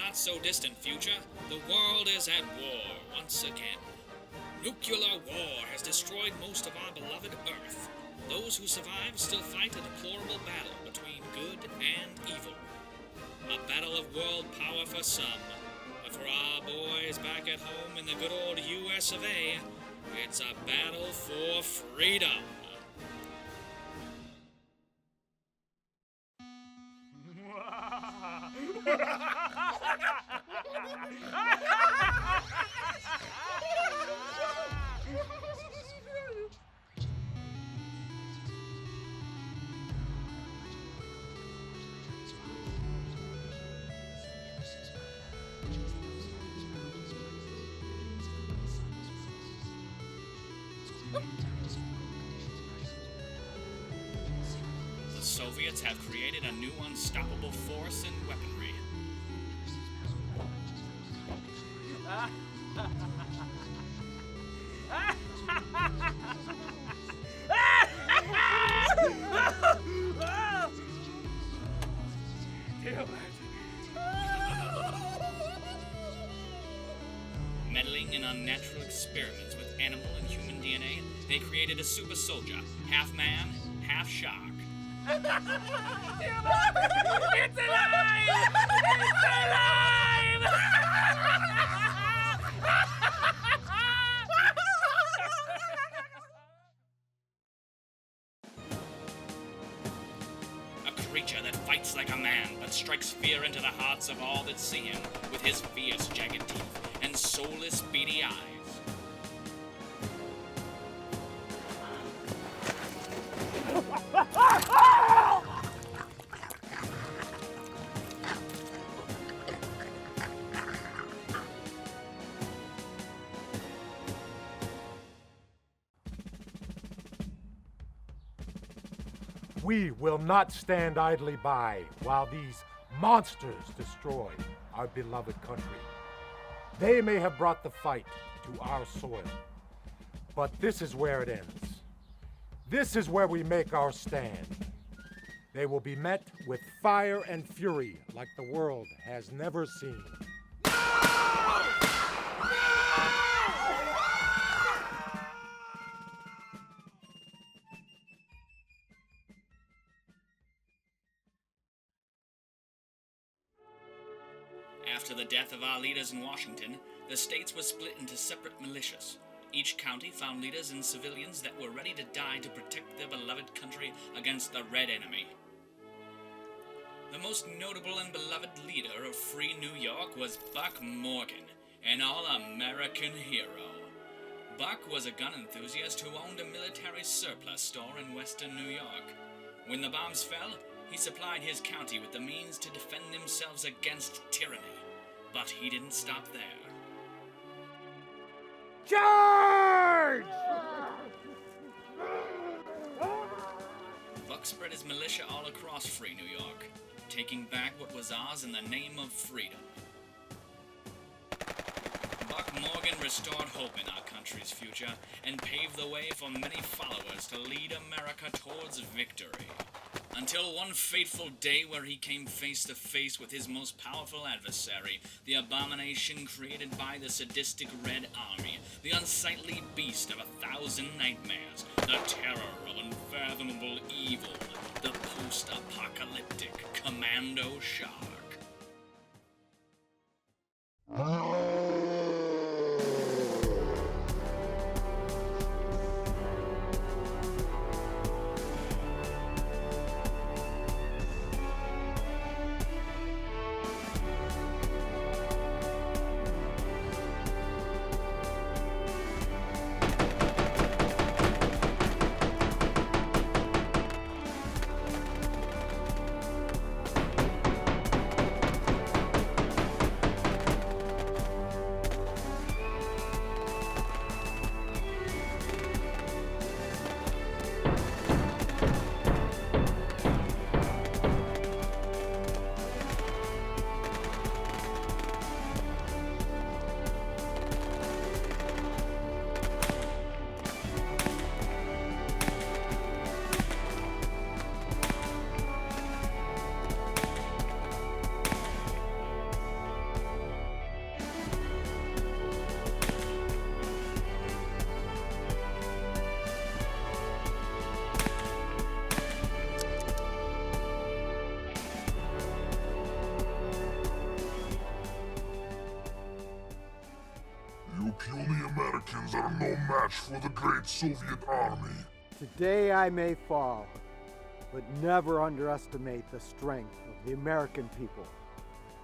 not-so-distant future, the world is at war once again. Nuclear war has destroyed most of our beloved Earth. Those who survive still fight a deplorable battle between good and evil. A battle of world power for some, but for our boys back at home in the good old US of A, it's a battle for freedom. The Soviets have created a new unstoppable force in weaponry. Meddling in unnatural experiments with animal and human DNA, they created a super soldier, half man, half shark. It's alive! It's alive! A creature that fights like a man, but strikes fear into the hearts of all that see him, with his fierce, jagged teeth and soulless, beady eyes. We will not stand idly by while these monsters destroy our beloved country. They may have brought the fight to our soil, but this is where it ends. This is where we make our stand. They will be met with fire and fury like the world has never seen. After the death of our leaders in Washington, the states were split into separate militias. Each county found leaders and civilians that were ready to die to protect their beloved country against the Red Enemy. The most notable and beloved leader of free New York was Buck Morgan, an all-American hero. Buck was a gun enthusiast who owned a military surplus store in western New York. When the bombs fell, he supplied his county with the means to defend themselves against tyranny. But he didn't stop there. Charge! Buck spread his militia all across free New York, taking back what was ours in the name of freedom. Buck Morgan restored hope in our country's future and paved the way for many followers to lead America towards victory. Until one fateful day where he came face to face with his most powerful adversary, the abomination created by the sadistic Red Army, the unsightly beast of 1,000 nightmares, the terror of unfathomable evil, the post-apocalyptic Commando Shark. puny Americans are no match for the great Soviet army. Today I may fall, but never underestimate the strength of the American people.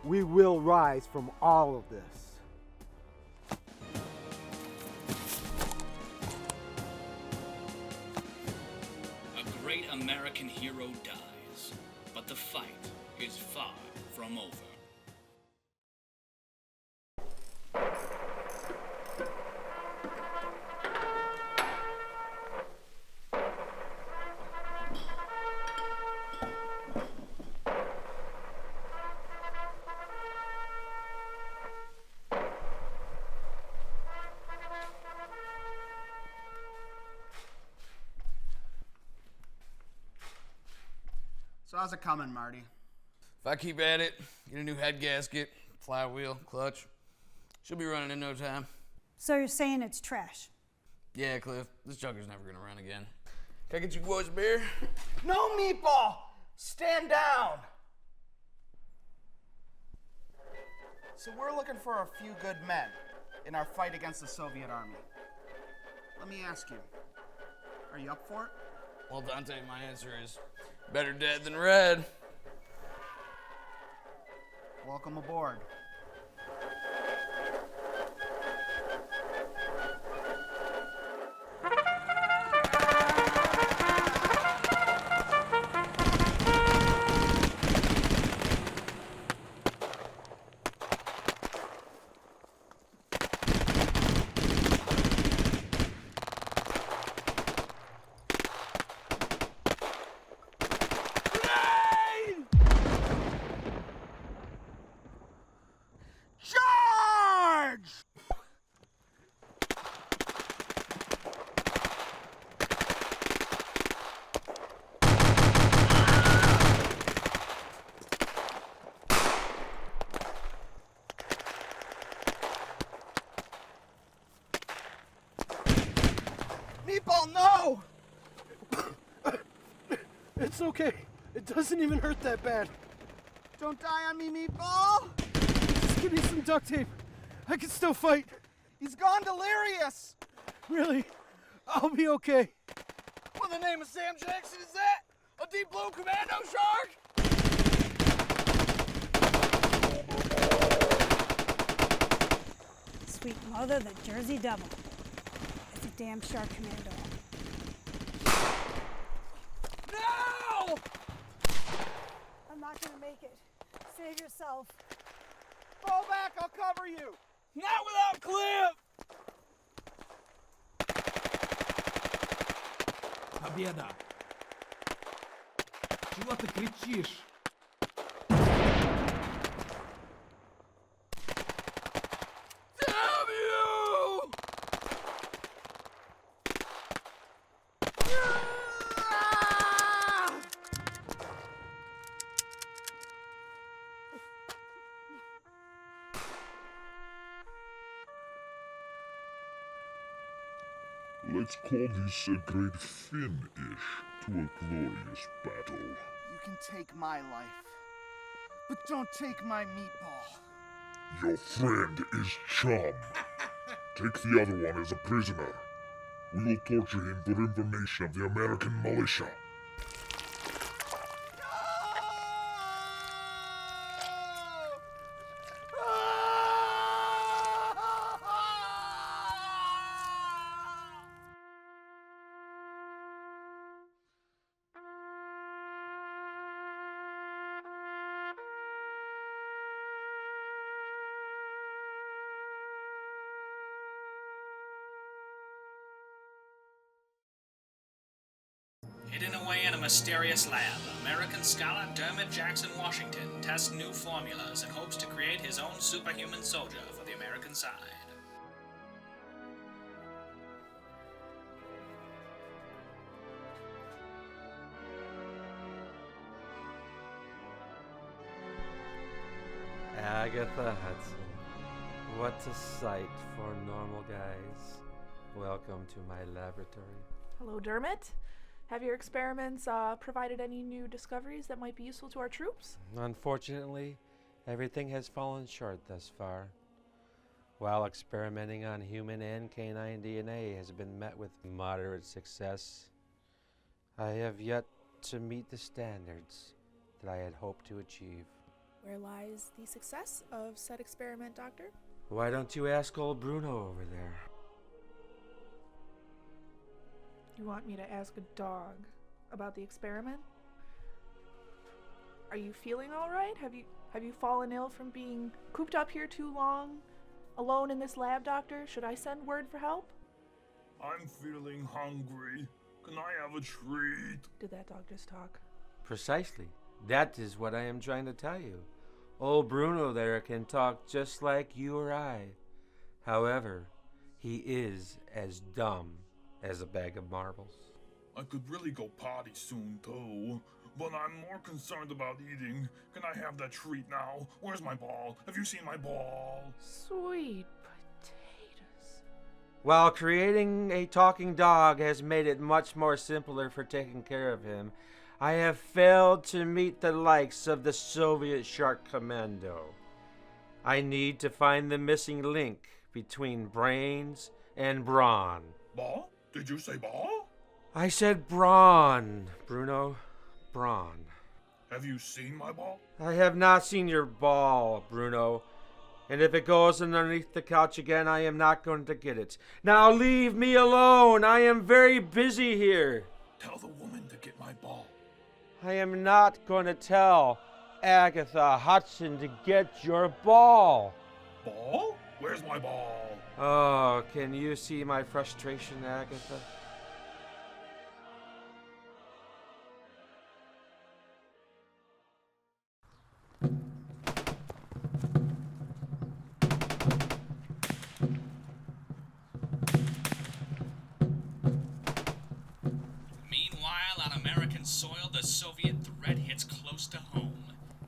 We will rise from all of this. A great American hero dies, but the fight is far from over. So how's it coming, Marty? If I keep at it, get a new head gasket, flywheel, clutch, she'll be running in no time. So you're saying it's trash? Yeah, Cliff, this junker's never gonna run again. Can I get you boys a beer? No, Meatball! Stand down! So we're looking for a few good men in our fight against the Soviet army. Let me ask you, are you up for it? Well, Dante, my answer is better dead than red. Welcome aboard. Meatball, no! It's okay. It doesn't even hurt that bad. Don't die on me, Meatball! Just give me some duct tape. I can still fight. He's gone delirious! Really? I'll be okay. What in the name of Sam Jackson is that? A deep blue commando shark? Sweet mother, the Jersey Devil. It's a damn shark commando. No! I'm not gonna make it. Save yourself. Fall back, I'll cover you! Not without Cliff! Победа! Чего ты кричишь? Damn you! Let's call this a great finish to a glorious battle. You can take my life, but don't take my meatball. Your friend is Chum. Take the other one as a prisoner. We will torture him for information of the American militia. Hidden away in a mysterious lab, American scholar Dermot Jackson Washington tests new formulas in hopes to create his own superhuman soldier for the American side. Agatha Hudson. What a sight for normal guys. Welcome to my laboratory. Hello, Dermot. Have your experiments provided any new discoveries that might be useful to our troops? Unfortunately, everything has fallen short thus far. while experimenting on human and canine DNA has been met with moderate success, I have yet to meet the standards that I had hoped to achieve. Where lies the success of said experiment, Doctor? Why don't you ask old Bruno over there? You want me to ask a dog about the experiment? Are you feeling all right? Have you fallen ill from being cooped up here too long, alone in this lab, Doctor? Should I send word for help? I'm feeling hungry. Can I have a treat? Did that dog just talk? Precisely. That is what I am trying to tell you. Old Bruno there can talk just like you or I. However, he is as dumb as a bag of marbles. I could really go potty soon, too. But I'm more concerned about eating. Can I have that treat now? Where's my ball? Have you seen my ball? Sweet potatoes. While creating a talking dog has made it much more simpler for taking care of him, I have failed to meet the likes of the Soviet Shark Commando. I need to find the missing link between brains and brawn. Ball? Did you say ball? I said brawn, Bruno. Brawn. Have you seen my ball? I have not seen your ball, Bruno. And if it goes underneath the couch again, I am not going to get it. Now leave me alone. I am very busy here. Tell the woman to get my ball. I am not going to tell Agatha Hudson to get your ball. Ball? Where's my ball? Oh, can you see my frustration, Agatha? Meanwhile, on American soil, the Soviet threat hits close to home.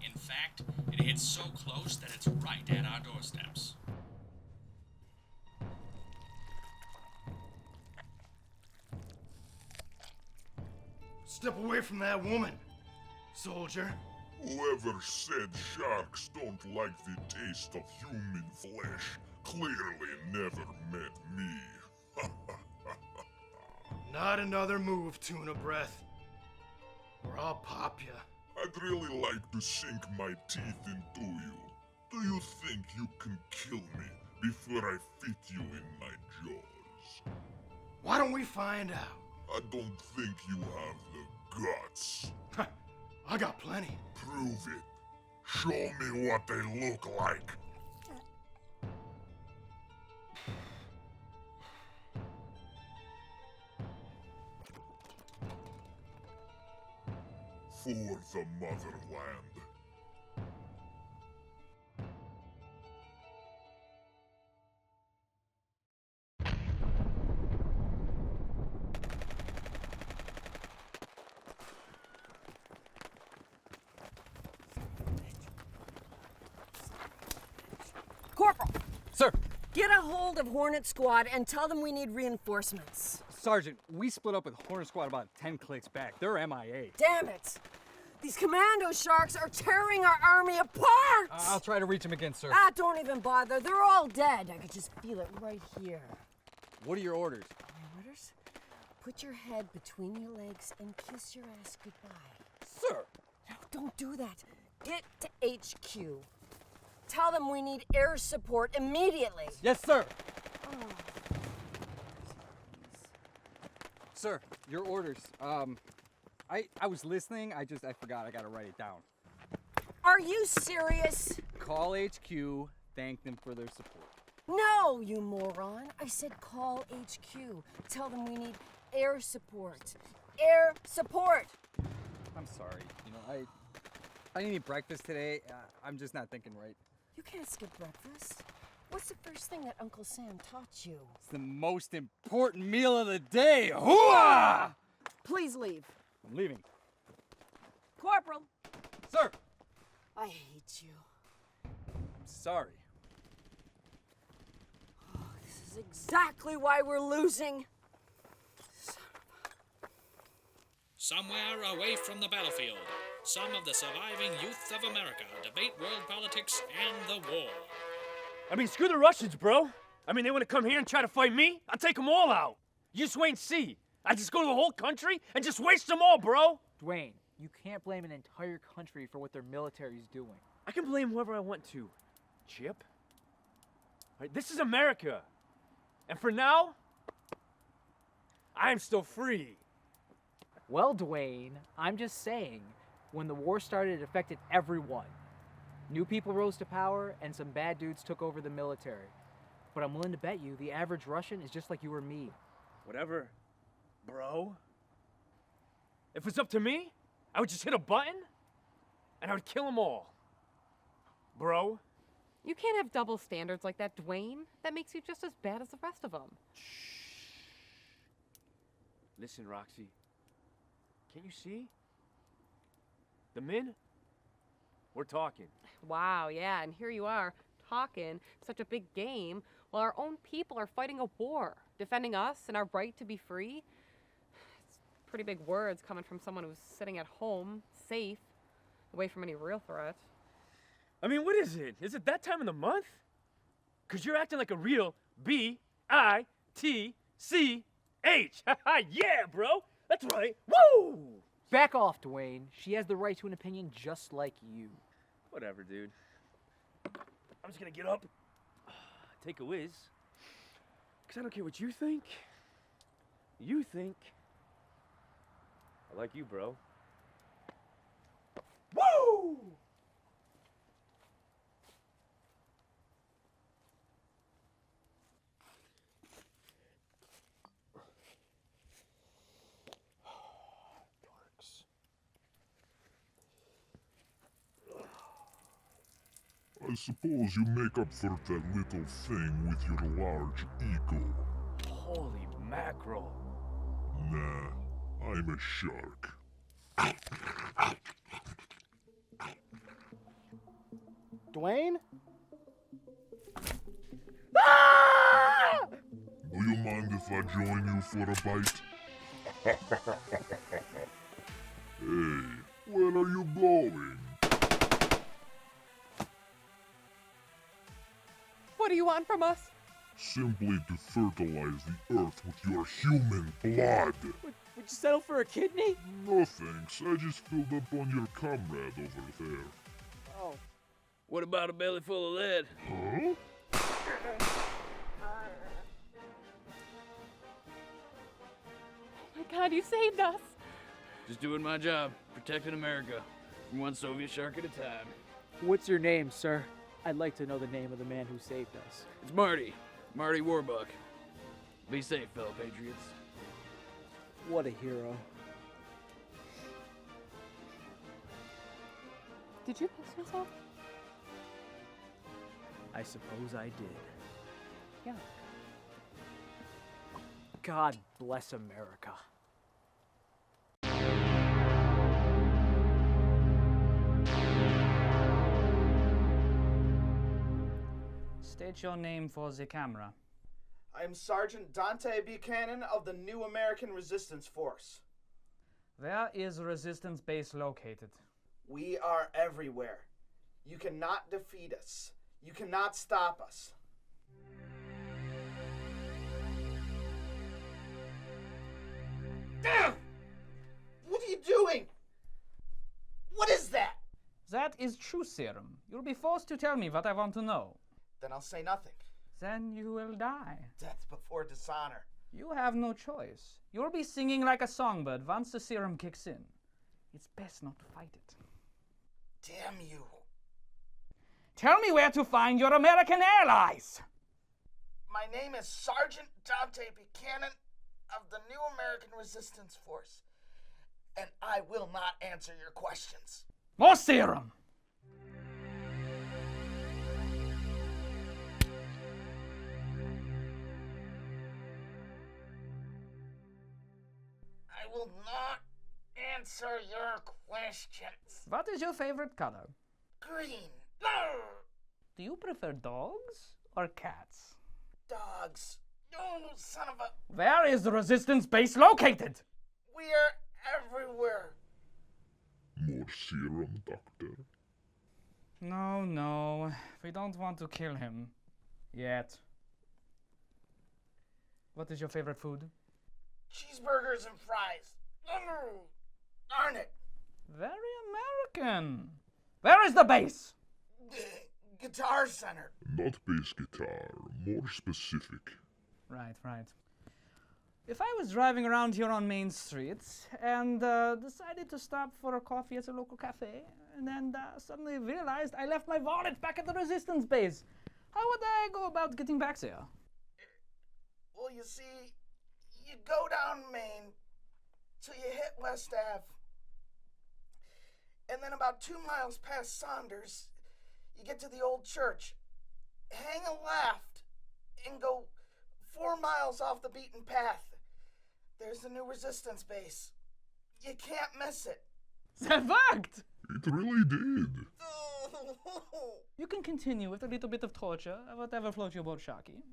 In fact, it hits so close that it's right at our doorsteps. Step away from that woman, soldier. Whoever said sharks don't like the taste of human flesh clearly never met me. Not another move, Tuna Breath, or I'll pop ya. I'd really like to sink my teeth into you. Do you think you can kill me before I fit you in my jaws? Why don't we find out? I don't think you have the guts. I got plenty. Prove it. Show me what they look like. For the motherland. Corporal! Sir! Get a hold of Hornet Squad and tell them we need reinforcements. Sergeant, we split up with Hornet Squad about 10 clicks back. They're MIA. Damn it! These commando sharks are tearing our army apart! I'll try to reach them again, sir. Don't even bother. They're all dead. I could just feel it right here. What are your orders? My orders? Put your head between your legs and kiss your ass goodbye. Sir! No, don't do that. Get to HQ. Tell them we need air support immediately. Yes, sir. Oh. Sir, your orders. I was listening. I forgot. I gotta write it down. Are you serious? Call HQ. Thank them for their support. No, you moron. I said call HQ. Tell them we need air support. Air support. I'm sorry. You know, I didn't eat breakfast today. I'm just not thinking right. You can't skip breakfast. What's the first thing that Uncle Sam taught you? It's the most important meal of the day. Hooah! Please leave. I'm leaving. Corporal. Sir. I hate you. I'm sorry. Oh, this is exactly why we're losing. Somewhere away from the battlefield, some of the surviving youth of America debate world politics and the war. I mean, screw the Russians, bro. I mean, they want to come here and try to fight me? I'll take them all out. You just wait and see. I just go to the whole country and just waste them all, bro. Dwayne, you can't blame an entire country for what their military's doing. I can blame whoever I want to, Chip. Right, this is America. And for now, I am still free. Well, Dwayne, I'm just saying, when the war started, it affected everyone. New people rose to power, and some bad dudes took over the military. But I'm willing to bet you the average Russian is just like you or me. Whatever, bro. If it's up to me, I would just hit a button, and I would kill them all. Bro. You can't have double standards like that, Dwayne. That makes you just as bad as the rest of them. Listen, Roxy. Can't you see? The men? We're talking. Wow, yeah, and here you are, talking such a big game, while our own people are fighting a war, defending us and our right to be free. It's pretty big words coming from someone who's sitting at home, safe, away from any real threat. I mean, what is it? Is it that time of the month? 'Cause you're acting like a real B-I-T-C-H. Yeah, bro. That's right. Woo! Back off, Dwayne. She has the right to an opinion just like you. Whatever, dude. I'm just gonna get up, take a whiz. 'Cause I don't care what you think. You think. I like you, bro. Woo! I suppose you make up for that little thing with your large ego. Holy mackerel. Nah, I'm a shark. Dwayne? Do you mind if I join you for a bite? Hey, where are you going? What do you want from us? Simply to fertilize the earth with your human blood. Would you settle for a kidney? No thanks, I just filled up on your comrade over there. Oh. What about a belly full of lead? Huh? Oh my God, you saved us. Just doing my job, protecting America, from one Soviet shark at a time. What's your name, sir? I'd like to know the name of the man who saved us. It's Marty. Marty Warbuck. Be safe, fellow patriots. What a hero. Did you piss yourself? I suppose I did. Yeah. God bless America. State your name for the camera. I am Sergeant Dante Buchanan of the New American Resistance Force. Where is resistance base located? We are everywhere. You cannot defeat us. You cannot stop us. Damn! What are you doing? What is that? That is true serum. You'll be forced to tell me what I want to know. Then I'll say nothing. Then you will die. Death before dishonor. You have no choice. You'll be singing like a songbird once the serum kicks in. It's best not to fight it. Damn you. Tell me where to find your American allies! My name is Sergeant Dante Buchanan of the New American Resistance Force, and I will not answer your questions. More serum! I will not answer your questions. What is your favorite color? Green. Do you prefer dogs or cats? Dogs. Oh, son of a... Where is the resistance base located? We are everywhere. More serum, Doctor? No, we don't want to kill him. Yet. What is your favorite food? Cheeseburgers and fries. Darn it. Very American. Where is the bass? Guitar Center. Not bass guitar, more specific. Right. If I was driving around here on Main Street and decided to stop for a coffee at a local cafe, and then suddenly realized I left my wallet back at the Resistance base, how would I go about getting back there? Well, you see, you go down Main till you hit West Ave. And then about 2 miles past Saunders, you get to the old church. Hang a left and go 4 miles off the beaten path. There's the new Resistance base. You can't miss it. That worked! It really did. You can continue with a little bit of torture, whatever floats your boat, Sharky.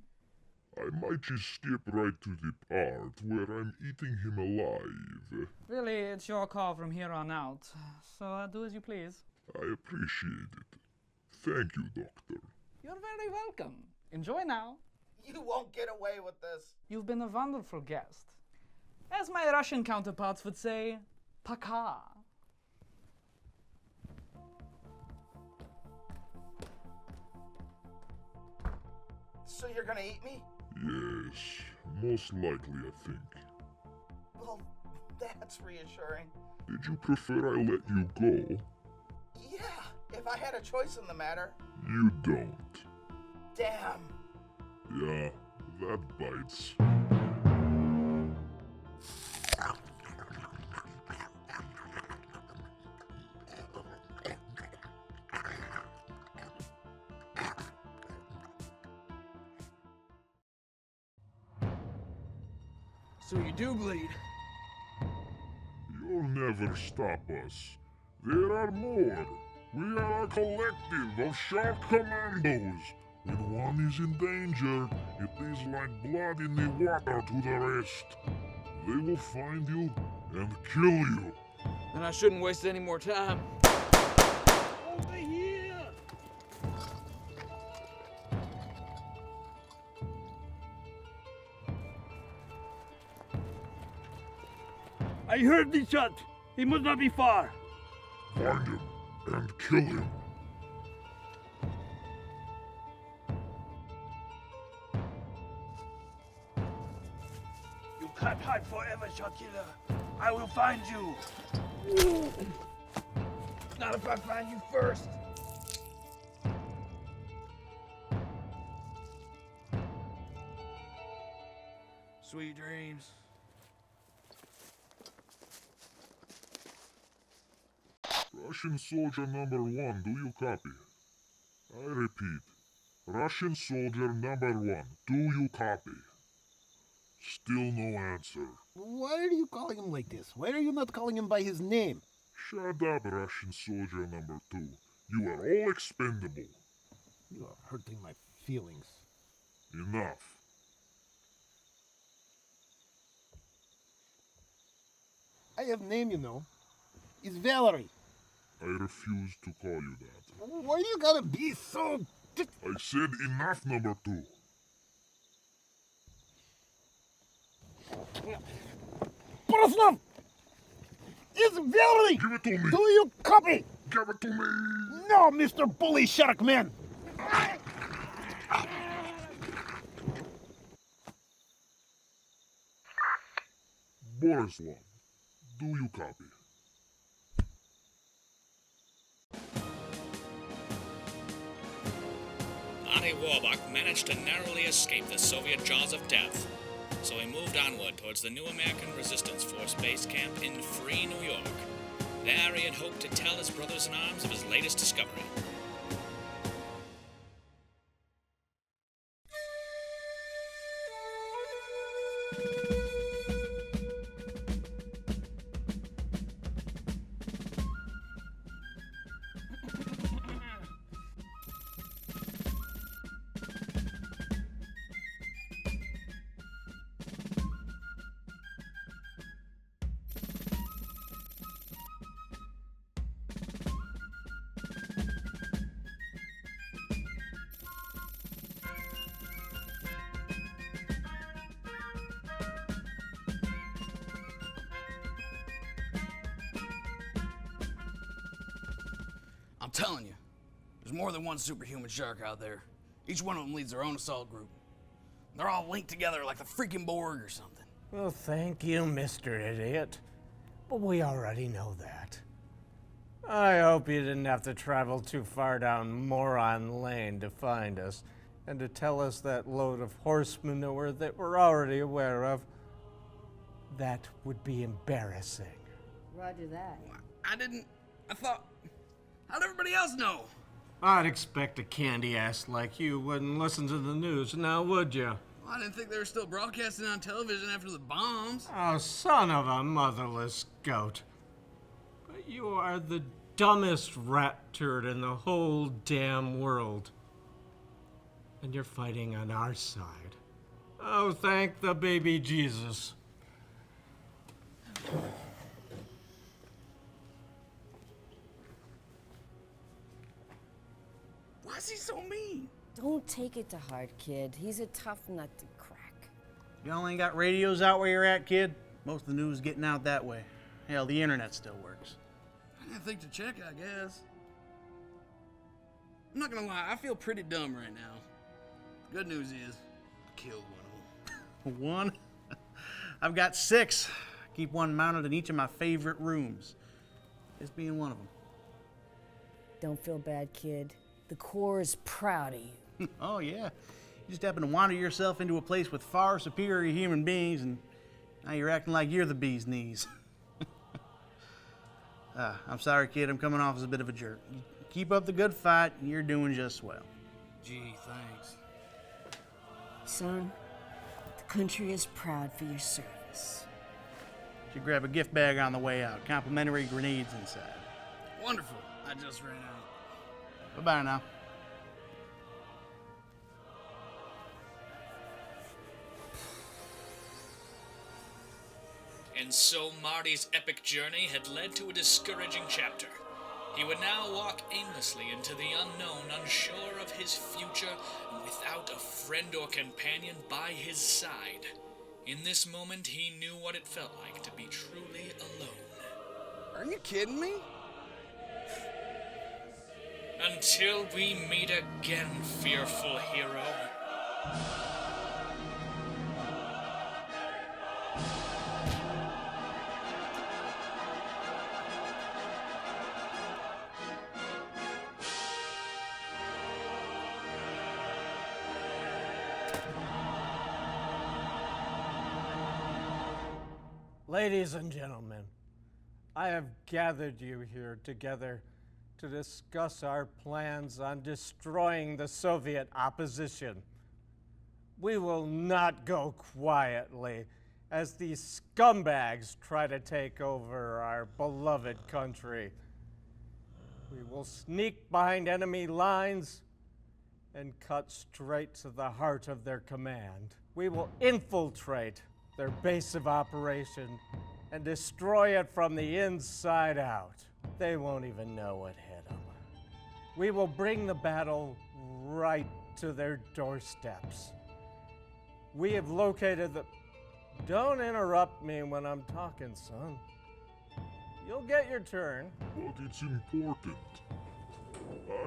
I might just skip right to the part where I'm eating him alive. Really, it's your call from here on out, so do as you please. I appreciate it. Thank you, Doctor. You're very welcome. Enjoy now. You won't get away with this. You've been a wonderful guest. As my Russian counterparts would say, Paka. So you're gonna eat me? Yes, most likely, I think. Well, that's reassuring. Did you prefer I let you go? Yeah, if I had a choice in the matter. You don't. Damn. Yeah, that bites. So you do bleed. You'll never stop us. There are more. We are a collective of shark commandos. When one is in danger, it is like blood in the water to the rest. They will find you and kill you. Then I shouldn't waste any more time. Over here! I heard the shot. He must not be far. Find him and kill him. You can't hide forever, shot killer. I will find you. Not if I find you first. Sweet dreams. Russian soldier number 1, do you copy? I repeat, Russian soldier number 1, do you copy? Still no answer. Why are you calling him like this? Why are you not calling him by his name? Shut up, Russian soldier number 2. You are all expendable. You are hurting my feelings. Enough. I have name, you know. It's Valerie. I refuse to call you that. Why you gotta be so... I said enough, number 2. Boroslav! It's Valerie! Give it to me! Do you copy? Give it to me! No, Mr. Bully Shark Man! Borislav, do you copy? Marty Warbuck managed to narrowly escape the Soviet jaws of death, so he moved onward towards the new American Resistance Force base camp in Free, New York. There he had hoped to tell his brothers in arms of his latest discovery. telling you, there's more than one superhuman shark out there. Each one of them leads their own assault group. They're all linked together like the freaking Borg or something. Well, thank you, Mr. Idiot. But we already know that. I hope you didn't have to travel too far down Moron Lane to find us, and to tell us that load of horse manure that we're already aware of. That would be embarrassing. Roger that. I thought, how'd everybody else know? I'd expect a candy ass like you wouldn't listen to the news, now would you? Well, I didn't think they were still broadcasting on television after the bombs. Oh, son of a motherless goat. But you are the dumbest rat turd in the whole damn world. And you're fighting on our side. Oh, thank the baby Jesus. Why is he so mean? Don't take it to heart, kid. He's a tough nut to crack. Y'all ain't got radios out where you're at, kid? Most of the news is getting out that way. Hell, the internet still works. I didn't think to check, I guess. I'm not gonna lie, I feel pretty dumb right now. The good news is, I killed one of them. One? I've got 6. Keep one mounted in each of my favorite rooms. This being one of them. Don't feel bad, kid. The Corps is proud of you. Oh, yeah. You just happen to wander yourself into a place with far superior human beings, and now you're acting like you're the bee's knees. I'm sorry, kid. I'm coming off as a bit of a jerk. You keep up the good fight, and you're doing just swell. Gee, thanks. Son, the country is proud for your service. Should grab a gift bag on the way out. Complimentary grenades inside. Wonderful. I just ran out. Bye-bye now. And so Marty's epic journey had led to a discouraging chapter. He would now walk aimlessly into the unknown, unsure of his future, and without a friend or companion by his side. In this moment, he knew what it felt like to be truly alone. Are you kidding me? Until we meet again, fearful hero. Ladies and gentlemen, I have gathered you here together to discuss our plans on destroying the Soviet opposition. We will not go quietly as these scumbags try to take over our beloved country. We will sneak behind enemy lines and cut straight to the heart of their command. We will infiltrate their base of operation and destroy it from the inside out. They won't even know what hit them. We will bring the battle right to their doorsteps. We have located the... Don't interrupt me when I'm talking, son. You'll get your turn. But it's important.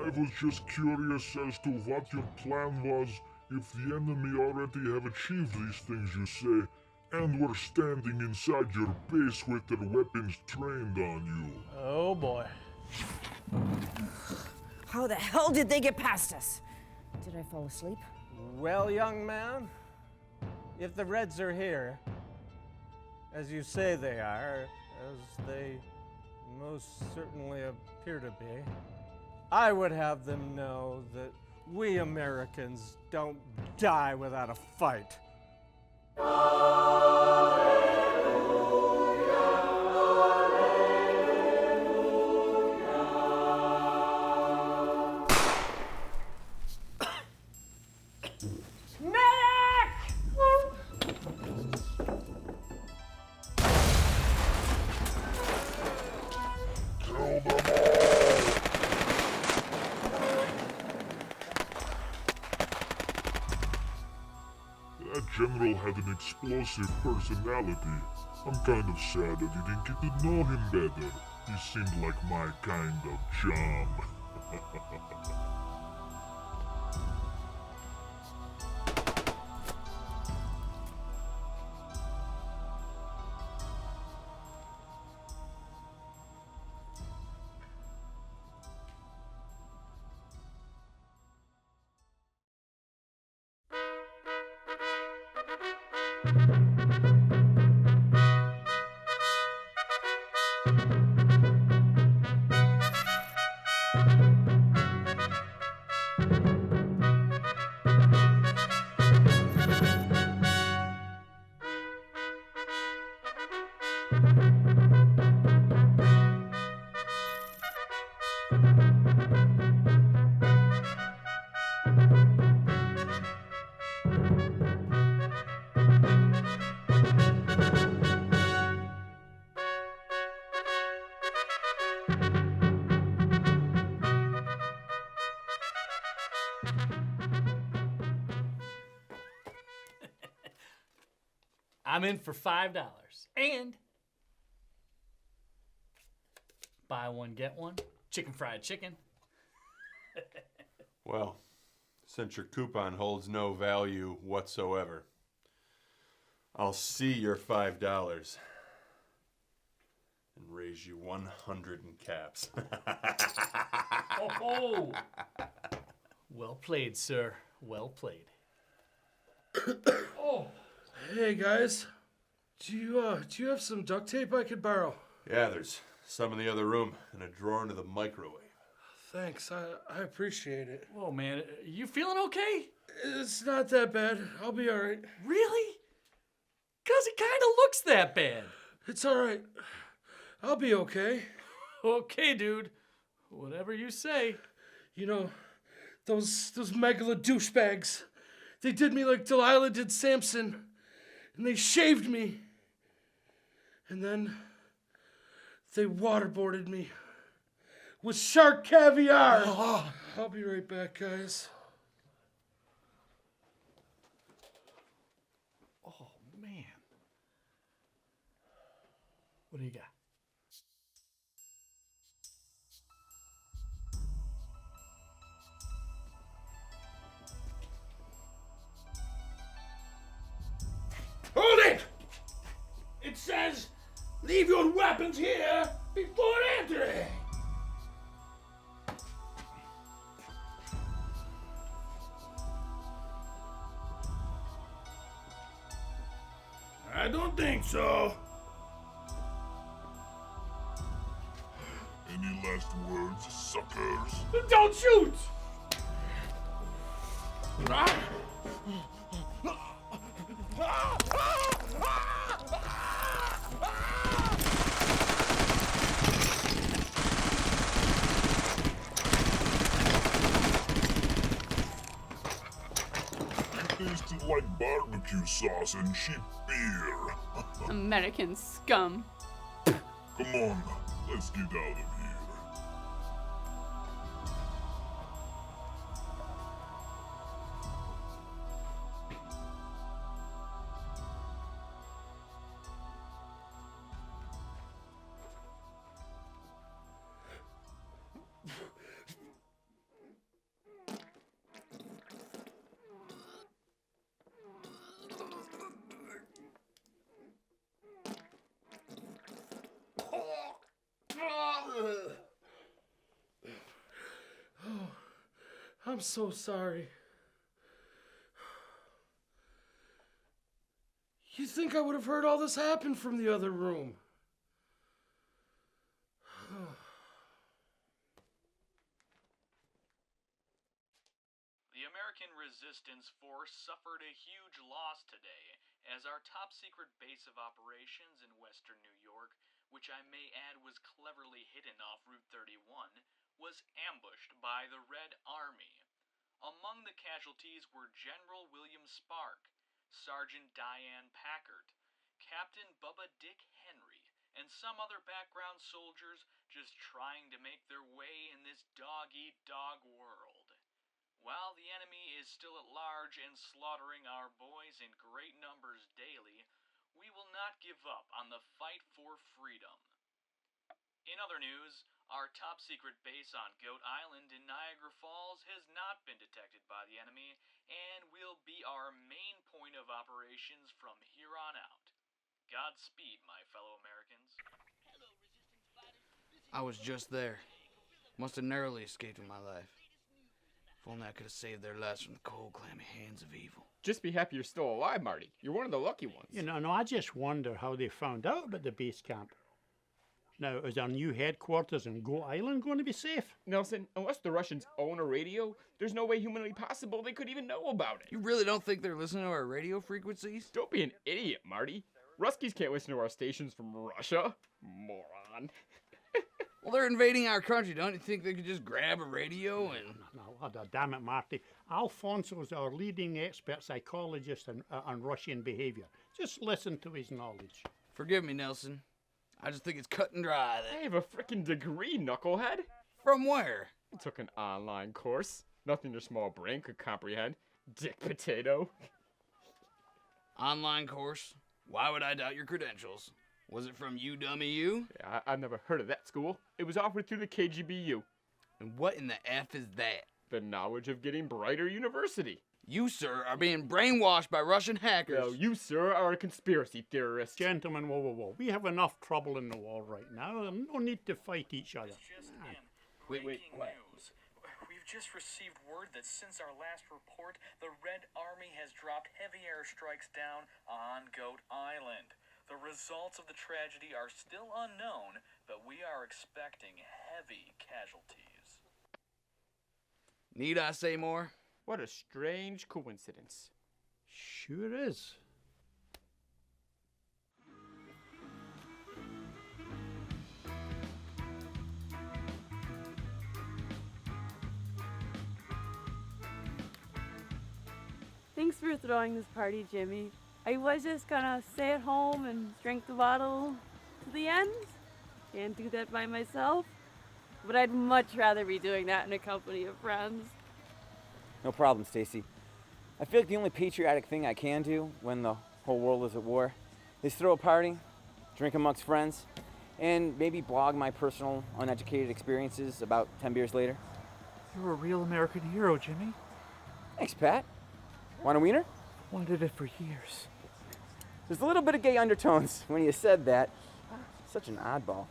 I was just curious as to what your plan was if the enemy already have achieved these things you say, and were standing inside your base with their weapons trained on you. Oh boy. How the hell did they get past us? Did I fall asleep? Well, young man, if the Reds are here, as you say they are, as they most certainly appear to be, I would have them know that we Americans don't die without a fight. That general had an explosive personality. I'm kind of sad that you didn't get to know him better. He seemed like my kind of chum. I'm in for $5 and buy one, get one. Chicken fried chicken. Well, since your coupon holds no value whatsoever, I'll see your $5 and raise you 100 in caps. Oh. Well played, sir. Well played. Oh. Hey guys, do you have some duct tape I could borrow? Yeah, there's some in the other room and a drawer into the microwave. Thanks, I appreciate it. Whoa, man, you feeling okay? It's not that bad. I'll be all right. Really? 'Cause it kind of looks that bad. It's all right. I'll be okay. Okay, dude. Whatever you say. You know, those megala douchebags. They did me like Delilah did Samson. And they shaved me. And then they waterboarded me with shark caviar. Oh. I'll be right back, guys. Oh, man. What do you got? Hold it! It says, leave your weapons here before entering. I don't think so. Any last words, suckers? Don't shoot! Tasted like barbecue sauce and cheap beer. American scum. Come on, let's get out of here. Oh, I'm so sorry. You think I would have heard all this happen from the other room? The American Resistance Force suffered a huge loss today, as our top-secret base of operations in western New York, which I may add was cleverly hidden off Route 31, was ambushed by the Red Army. Among the casualties were General William Spark, Sergeant Diane Packard, Captain Bubba Dick Henry, and some other background soldiers just trying to make their way in this dog-eat-dog world. While the enemy is still at large and slaughtering our boys in great numbers daily, we will not give up on the fight for freedom. In other news, our top secret base on Goat Island in Niagara Falls has not been detected by the enemy and will be our main point of operations from here on out. Godspeed, my fellow Americans. I was just there. Must have narrowly escaped with my life. If only I could have saved their lives from the cold, clammy hands of evil. Just be happy you're still alive, Marty. You're one of the lucky ones. You know, I just wonder how they found out about the base camp. Now, is our new headquarters in Goat Island going to be safe? Nelson, unless the Russians own a radio, there's no way humanly possible they could even know about it. You really don't think they're listening to our radio frequencies? Don't be an idiot, Marty. Ruskies can't listen to our stations from Russia. Moron. Well, they're invading our country. Don't you think they could just grab a radio and... No, damn it, Marty. Alfonso's our leading expert psychologist on Russian behavior. Just listen to his knowledge. Forgive me, Nelson. I just think it's cut and dry. I have a frickin' degree, knucklehead. From where? I took an online course. Nothing your small brain could comprehend. Dick potato. Online course? Why would I doubt your credentials? Was it from you, dummy you? Yeah, I've never heard of that school. It was offered through the KGBU. And what in the F is that? The Knowledge of Getting Brighter University. You, sir, are being brainwashed by Russian hackers. No, you, sir, are a conspiracy theorist. Gentlemen, whoa. We have enough trouble in the world right now. No need to fight each other. Wait, what? News. We've just received word that since our last report, the Red Army has dropped heavy airstrikes down on Goat Island. The results of the tragedy are still unknown, but we are expecting heavy casualties. Need I say more? What a strange coincidence. Sure is. Thanks for throwing this party, Jimmy. I was just gonna stay at home and drink the bottle to the end. Can't do that by myself. But I'd much rather be doing that in a company of friends. No problem, Stacy. I feel like the only patriotic thing I can do when the whole world is at war is throw a party, drink amongst friends, and maybe blog my personal, uneducated experiences about 10 beers later. You're a real American hero, Jimmy. Thanks, Pat. Want a wiener? Wanted it for years. There's a little bit of gay undertones when you said that. Such an oddball.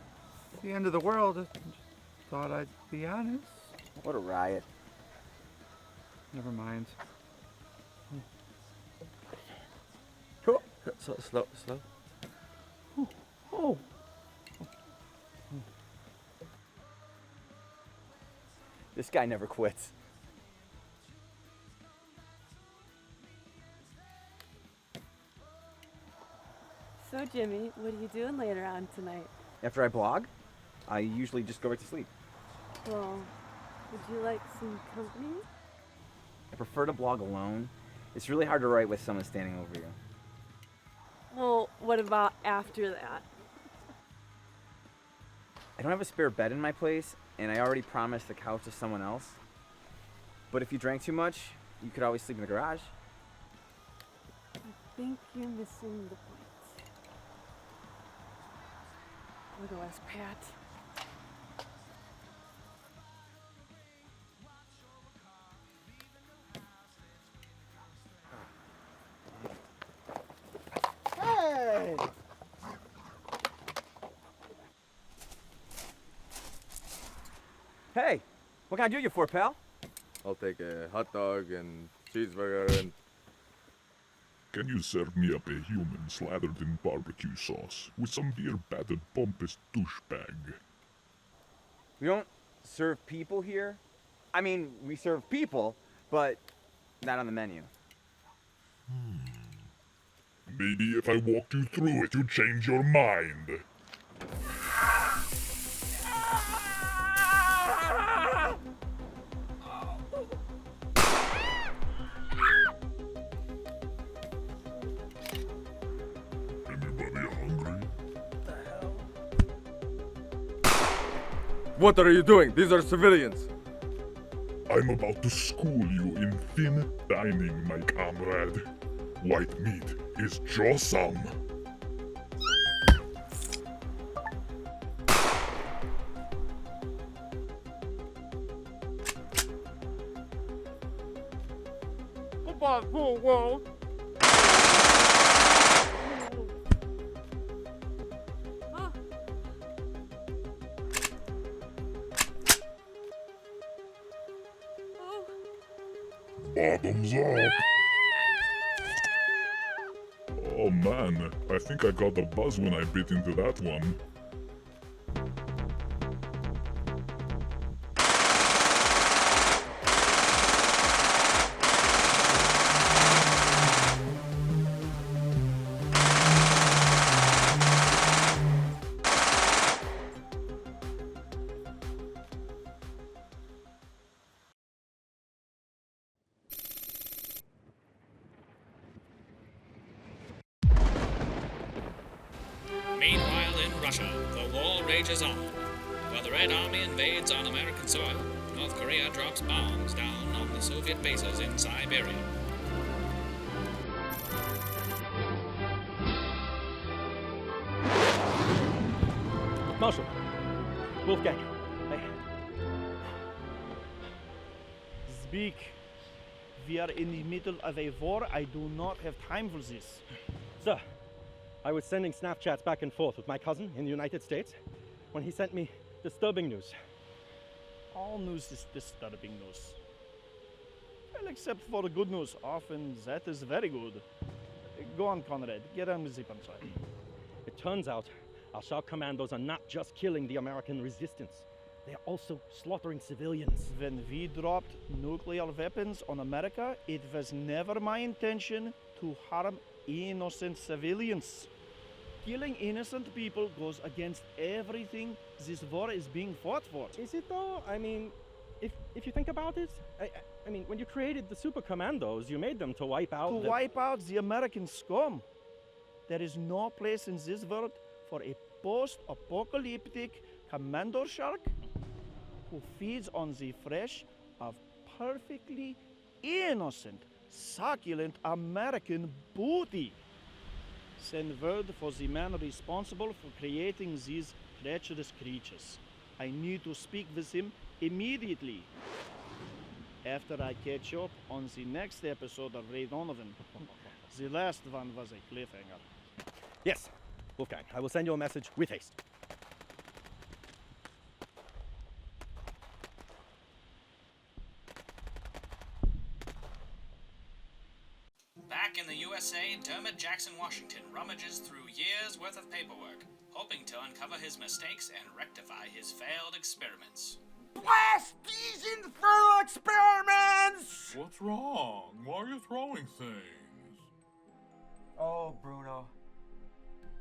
At the end of the world, I thought I'd be honest. What a riot. Never mind. Cool. Slow. Oh. This guy never quits. So, Jimmy, what are you doing later on tonight? After I blog, I usually just go right to sleep. Well, would you like some company? I prefer to blog alone. It's really hard to write with someone standing over you. Well, what about after that? I don't have a spare bed in my place, and I already promised the couch to someone else. But if you drank too much, you could always sleep in the garage. I think you're missing the point. I'll go ask Pat. Hey! Hey, what can I do you for, pal? I'll take a hot dog and cheeseburger and... Can you serve me up a human slathered in barbecue sauce with some beer-battered pompous douchebag? We don't serve people here. I mean, we serve people, but not on the menu. Maybe if I walked you through it, you'd change your mind. What are you doing? These are civilians. I'm about to school you in thin dining, my comrade. White meat is jawsome. whoa. Bottoms up. Oh man, I think I got the buzz when I bit into that one. Meanwhile, in Russia, the war rages on. While the Red Army invades on American soil, North Korea drops bombs down on the Soviet bases in Siberia. Marshal, Wolfgang, Speak. We are in the middle of a war. I do not have time for this. Sir, I was sending Snapchats back and forth with my cousin in the United States when he sent me disturbing news. All news is disturbing news. Well, except for the good news. Often that is very good. Go on, Conrad. Get on with the punchline. It turns out our Shark Commandos are not just killing the American resistance. They are also slaughtering civilians. When we dropped nuclear weapons on America, it was never my intention to harm innocent civilians. Killing innocent people goes against everything this war is being fought for. Is it though? I mean, if you think about it, I mean, when you created the Super Commandos, you made them to wipe out wipe out the American scum. There is no place in this world for a post-apocalyptic commando shark who feeds on the flesh of perfectly innocent, succulent American booty. Send word for the man responsible for creating these treacherous creatures. I need to speak with him immediately. After I catch up on the next episode of Ray Donovan. The last one was a cliffhanger. Yes, Wolfgang, I will send you a message with haste. Back in the USA, Dermot Jackson Washington rummages through years' worth of paperwork, hoping to uncover his mistakes and rectify his failed experiments. Blast these infernal experiments! What's wrong? Why are you throwing things? Oh, Bruno.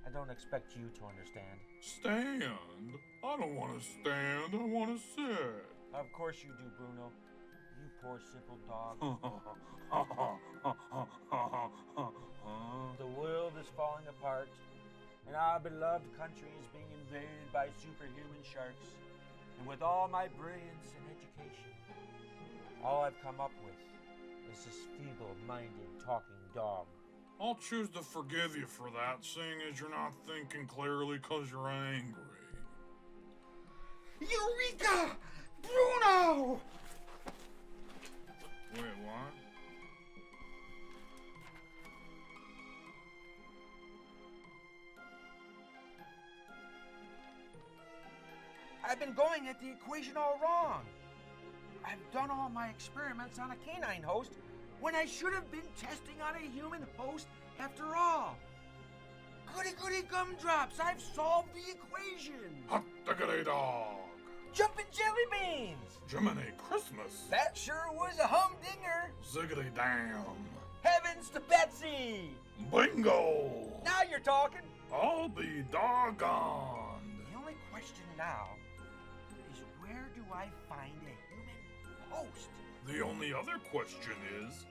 I don't expect you to understand. Stand? I don't want to stand. I want to sit. Of course you do, Bruno. You poor simple dog. The world is falling apart, and our beloved country is being invaded by superhuman sharks. And with all my brilliance and education, all I've come up with is this feeble-minded talking dog. I'll choose to forgive you for that, seeing as you're not thinking clearly because you're angry. Eureka! Bruno! Wait, what? I've been going at the equation all wrong. I've done all my experiments on a canine host when I should have been testing on a human host after all. Goody goody gumdrops, I've solved the equation. Hot diggity dog. Jumpin' jelly beans. Jiminy Christmas. That sure was a humdinger. Ziggity damn. Heavens to Betsy. Bingo. Now you're talking. I'll be doggone. The only question now is where do I find a human host? The only other question is,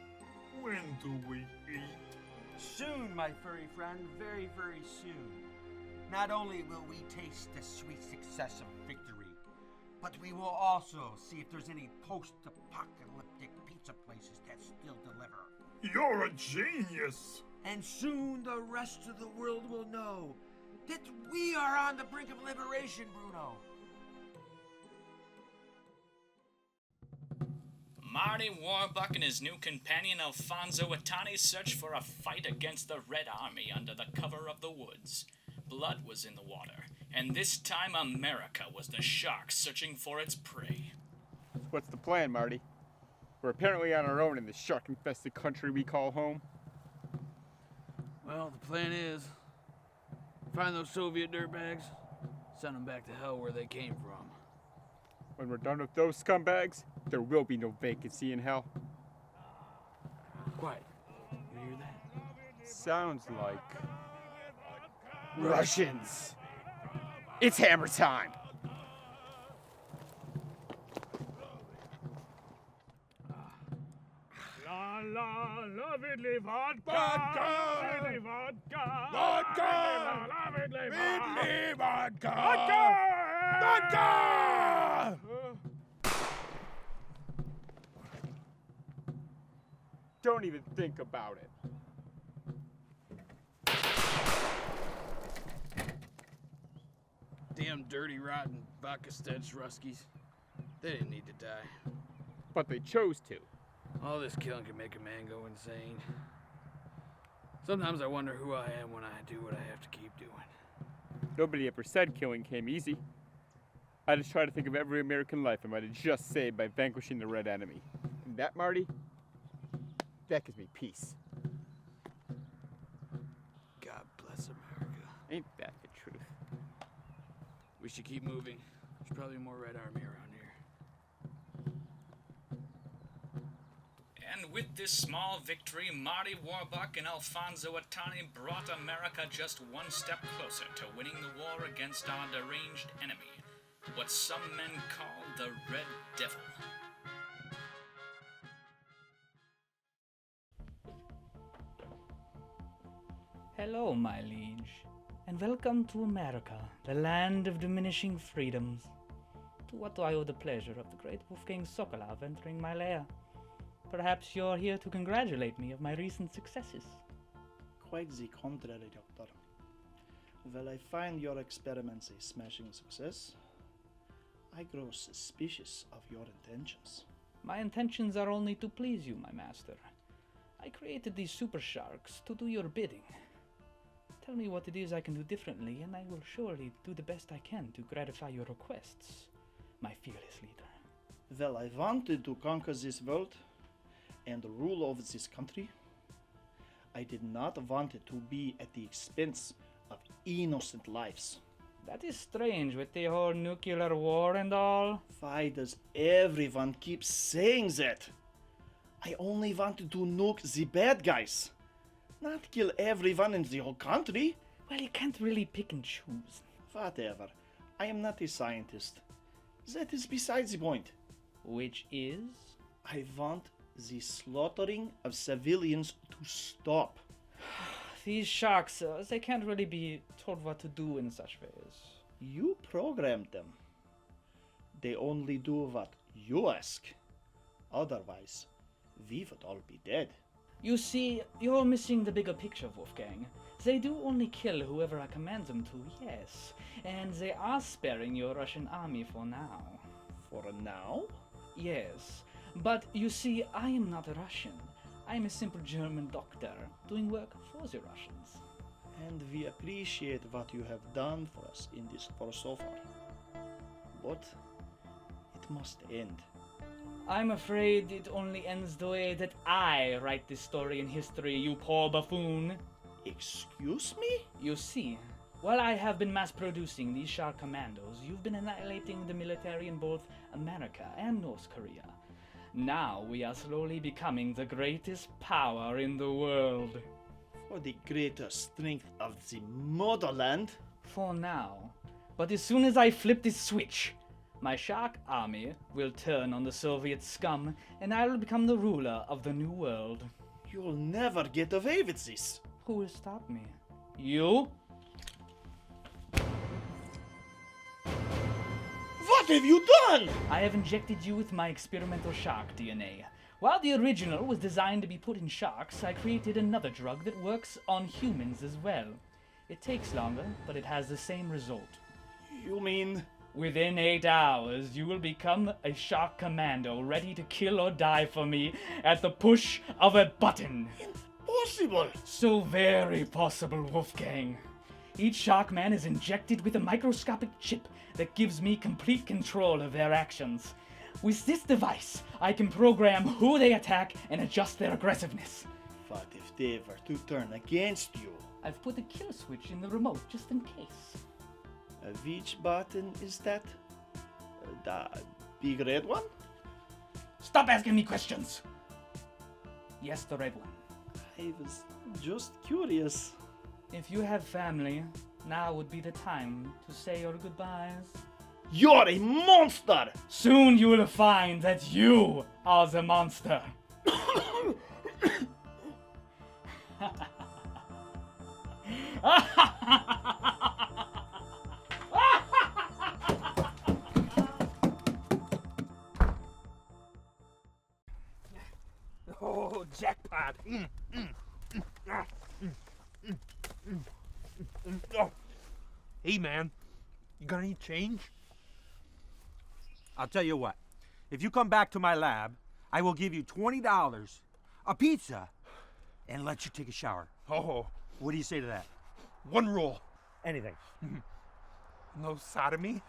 when do we eat? Soon, my furry friend, very, very soon. Not only will we taste the sweet success of victory, but we will also see if there's any post-apocalyptic pizza places that still deliver. You're a genius! And soon the rest of the world will know that we are on the brink of liberation, Bruno. Marty Warbuck and his new companion Alfonso Watani searched for a fight against the Red Army under the cover of the woods. Blood was in the water, and this time America was the shark searching for its prey. What's the plan, Marty? We're apparently on our own in this shark-infested country we call home. Well, the plan is find those Soviet dirtbags, send them back to hell where they came from. When we're done with those scumbags, there will be no vacancy in hell. Quiet. You hear that? Sounds like Russians. It's hammer time. La la, lovedly vodka, Vodka! lovedly vodka, Vodka! lovedly Ridley vodka! vodka! Don't even think about it. Damn dirty, rotten, vodka-stench Ruskies. They didn't need to die. But they chose to. All this killing can make a man go insane. Sometimes I wonder who I am when I do what I have to keep doing. Nobody ever said killing came easy. I just try to think of every American life I might have just saved by vanquishing the Red Enemy. And that, Marty, that gives me peace. God bless America. Ain't that the truth? We should keep moving. There's probably more Red Army around here. And with this small victory, Marty Warbuck and Alfonso Watani brought America just one step closer to winning the war against our deranged enemy, what some men call the Red Devil. Hello, my liege, and welcome to America, the land of diminishing freedoms. To what do I owe the pleasure of the great Wolfgang Sokolov entering my lair? Perhaps you're here to congratulate me of my recent successes. Quite the contrary, Doctor. Well, I find your experiments a smashing success. I grow suspicious of your intentions. My intentions are only to please you, my master. I created these super sharks to do your bidding. Tell me what it is I can do differently, and I will surely do the best I can to gratify your requests, my fearless leader. Well, I wanted to conquer this world and rule over this country. I did not want it to be at the expense of innocent lives. That is strange with the whole nuclear war and all. Why does everyone keep saying that? I only wanted to nuke the bad guys, not kill everyone in the whole country. Well, you can't really pick and choose. Whatever. I am not a scientist. That is besides the point. Which is? I want the slaughtering of civilians to stop. These sharks, they can't really be told what to do in such ways. You programmed them. They only do what you ask. Otherwise, we would all be dead. You see, you're missing the bigger picture, Wolfgang. They do only kill whoever I command them to, yes. And they are sparing your Russian army for now. For now? Yes. But you see, I am not a Russian. I am a simple German doctor, doing work for the Russians. And we appreciate what you have done for us in this war so far. But it must end. I'm afraid it only ends the way that I write this story in history, you poor buffoon. Excuse me? You see, while I have been mass-producing these shark commandos, you've been annihilating the military in both America and North Korea. Now we are slowly becoming the greatest power in the world. For the greater strength of the motherland? For now. But as soon as I flip this switch, my shark army will turn on the Soviet scum, and I will become the ruler of the new world. You'll never get away with this. Who will stop me? You? What have you done? I have injected you with my experimental shark DNA. While the original was designed to be put in sharks, I created another drug that works on humans as well. It takes longer, but it has the same result. You mean Within 8 hours, you will become a shock commando ready to kill or die for me at the push of a button. Possible. So very possible, Wolfgang. Each Shockman is injected with a microscopic chip that gives me complete control of their actions. With this device, I can program who they attack and adjust their aggressiveness. But if they were to turn against you, I've put a kill switch in the remote just in case. Which button is that? The big red one? Stop asking me questions! Yes, the red one. I was just curious. If you have family, now would be the time to say your goodbyes. You're a monster! Soon you will find that you are the monster. Oh, jackpot! Oh. Hey, man, you got any change? I'll tell you what. If you come back to my lab, I will give you $20, a pizza, and let you take a shower. Oh. What do you say to that? One rule. Anything. No sodomy?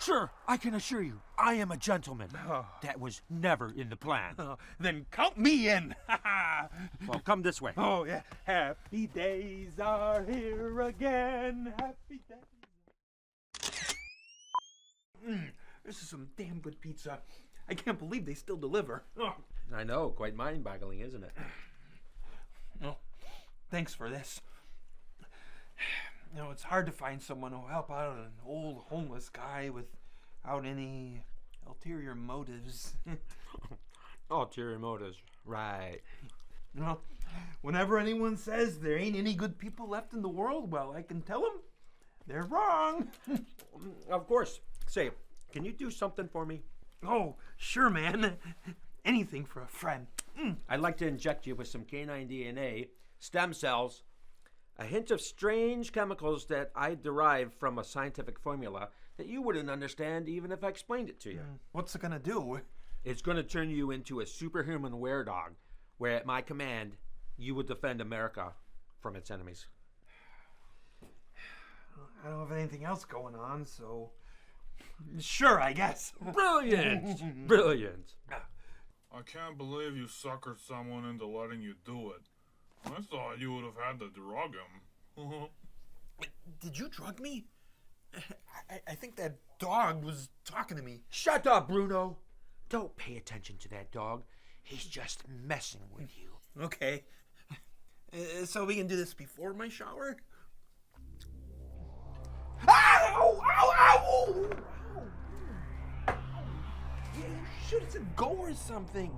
Sure, I can assure you, I am a gentleman. That was never in the plan. Then count me in. Well, come this way. Oh, yeah. Happy days are here again. Happy days. This is some damn good pizza. I can't believe they still deliver. I know, quite mind-boggling, isn't it? Oh, thanks for this. You know, it's hard to find someone who'll help out an old homeless guy without any ulterior motives. Ulterior motives, right. You know, whenever anyone says there ain't any good people left in the world, well, I can tell them they're wrong. Of course. Say, can you do something for me? Oh, sure, man. Anything for a friend. I'd like to inject you with some canine DNA, stem cells, a hint of strange chemicals that I derived from a scientific formula that you wouldn't understand even if I explained it to you. What's it gonna do? It's gonna turn you into a superhuman were-dog, where at my command, you would defend America from its enemies. I don't have anything else going on, so... Sure, I guess. Brilliant! Brilliant. I can't believe you suckered someone into letting you do it. I thought you would have had to drug him. Did you drug me? I think that dog was talking to me. Shut up, Bruno! Don't pay attention to that dog. He's just messing with you. Okay. So we can do this before my shower? Ow! Ow! Ow! Ow! You should have said go or something.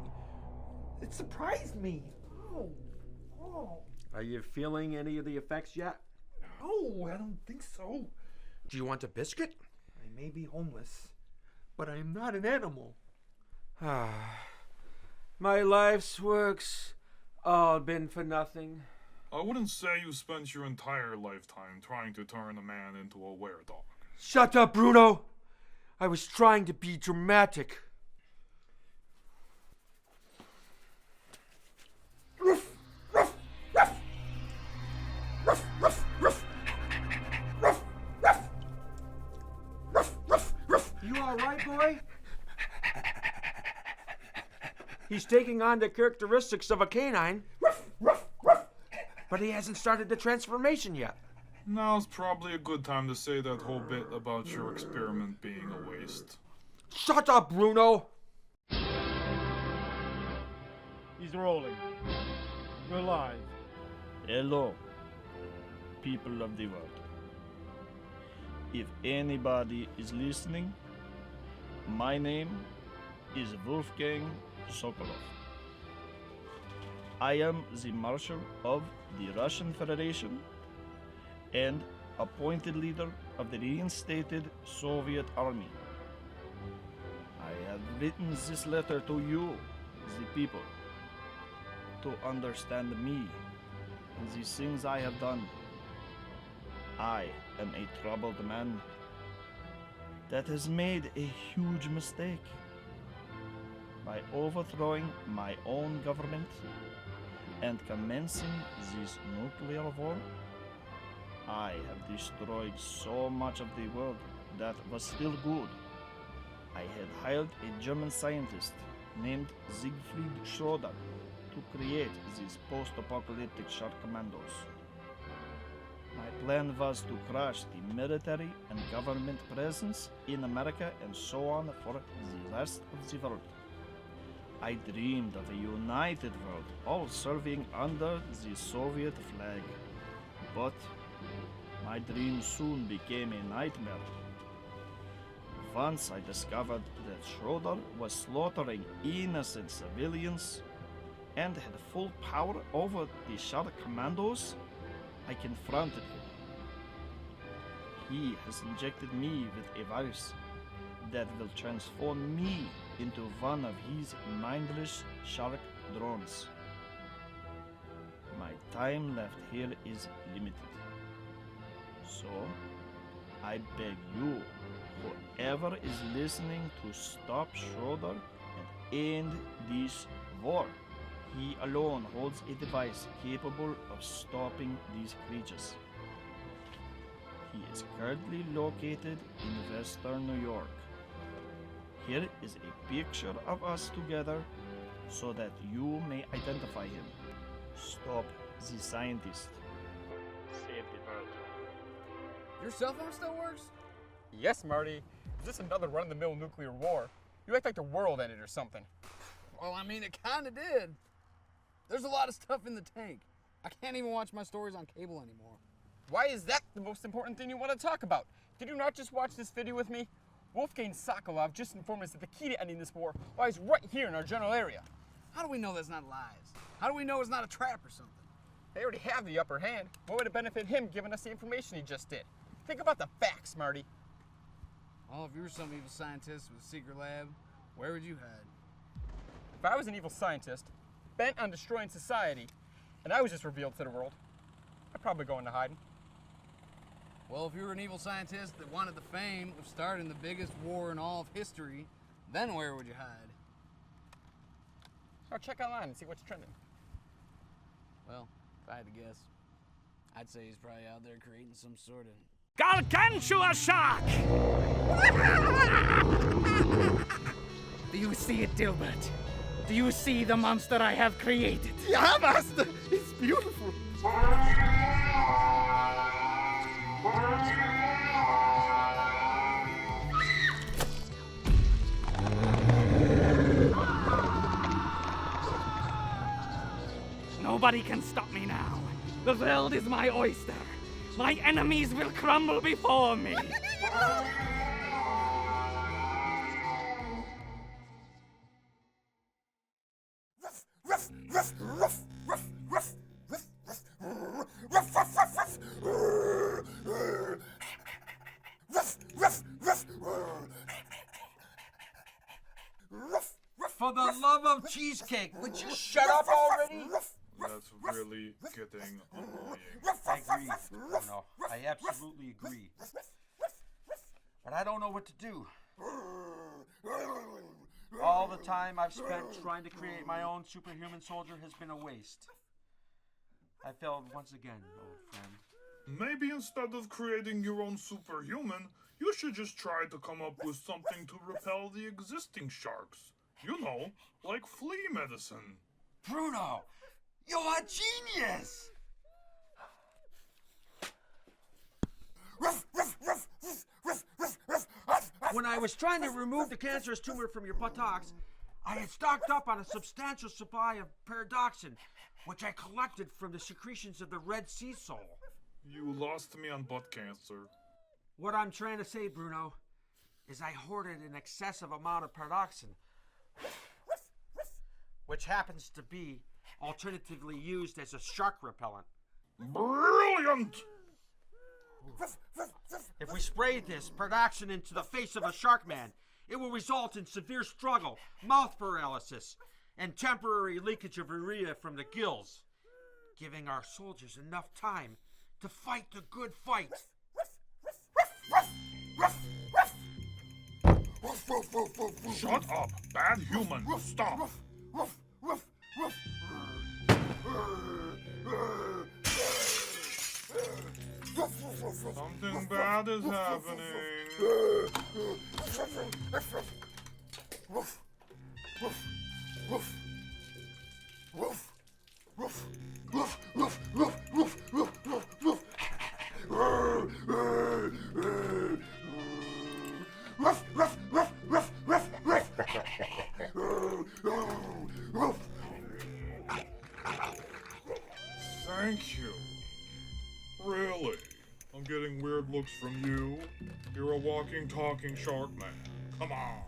It surprised me. Oh. Oh. Are you feeling any of the effects yet? No, I don't think so. Do you want a biscuit? I may be homeless, but I am not an animal. My life's work's all been for nothing. I wouldn't say you spent your entire lifetime trying to turn a man into a were-dog. Shut up, Bruno! I was trying to be dramatic. Ruff, ruff, ruff. Ruff, ruff, ruff. Ruff, ruff. Ruff, ruff, ruff. You all right, boy? He's taking on the characteristics of a canine. Ruff, ruff, ruff. But he hasn't started the transformation yet. Now's probably a good time to say that whole bit about your experiment being a waste. Shut up, Bruno! He's rolling. We're live. Hello, people of the world. If anybody is listening, my name is Wolfgang Sokolov. I am the Marshal of the Russian Federation and appointed leader of the reinstated Soviet Army. I have written this letter to you, the people, to understand me and the things I have done. I am a troubled man. that has made a huge mistake. By overthrowing my own government and commencing this nuclear war, I have destroyed so much of the world that was still good. I had hired a German scientist named Siegfried Schroeder to create these post-apocalyptic shark commandos. My plan was to crush the military and government presence in America and so on for the rest of the world. I dreamed of a united world, all serving under the Soviet flag. But my dream soon became a nightmare. Once I discovered that Schroeder was slaughtering innocent civilians and had full power over the shark commandos, I confronted him. He has injected me with a virus that will transform me into one of his mindless shark drones. My time left here is limited. So, I beg you, whoever is listening, to stop Schroeder and end this war. He alone holds a device capable of stopping these creatures. He is currently located in Western New York. Here is a picture of us together so that you may identify him. Stop the scientist. Save the world. Your cell phone still works? Yes, Marty. Is this another run-of-the-mill nuclear war? You act like the world ended or something. Well, I mean, it kinda did. There's a lot of stuff in the tank. I can't even watch my stories on cable anymore. Why is that the most important thing you want to talk about? Did you not just watch this video with me? Wolfgang Sokolov just informed us that the key to ending this war lies right here in our general area. How do we know that's not lies? How do we know it's not a trap or something? They already have the upper hand. What would it benefit him giving us the information he just did? Think about the facts, Marty. Well, if you were some evil scientist with a secret lab, where would you hide? If I was an evil scientist, bent on destroying society, and I was just revealed to the world, I'd probably go into hiding. Well, if you were an evil scientist that wanted the fame of starting the biggest war in all of history, then where would you hide? Or check online and see what's trending. Well, if I had to guess, I'd say he's probably out there creating some sort of gargantua shark! Do you see it, Dilbert? Do you see the monster I have created? Yeah, Master! It's beautiful! Nobody can stop me now. The world is my oyster. My enemies will crumble before me. For the love of cheesecake, would you shut up already? That's really getting annoying. I agree, Bruno. I absolutely agree. But I don't know what to do. All the time I've spent trying to create my own superhuman soldier has been a waste. I failed once again, old friend. Maybe instead of creating your own superhuman, you should just try to come up with something to repel the existing sharks. You know, like flea medicine. Bruno, you're a genius! When I was trying to remove the cancerous tumor from your buttocks, I had stocked up on a substantial supply of paradoxin, which I collected from the secretions of the red sea soul. You lost me on butt cancer. What I'm trying to say, Bruno, is I hoarded an excessive amount of paradoxin, which happens to be alternatively used as a shark repellent. Brilliant! If we spray this paradoxin into the face of a shark man, it will result in severe struggle, mouth paralysis, and temporary leakage of urea from the gills, giving our soldiers enough time to fight the good fight. Shut up! Bad human! Stop! Something bad is happening. Thank you. Really? I'm getting weird looks from you? You're a walking, talking shark man. Come on.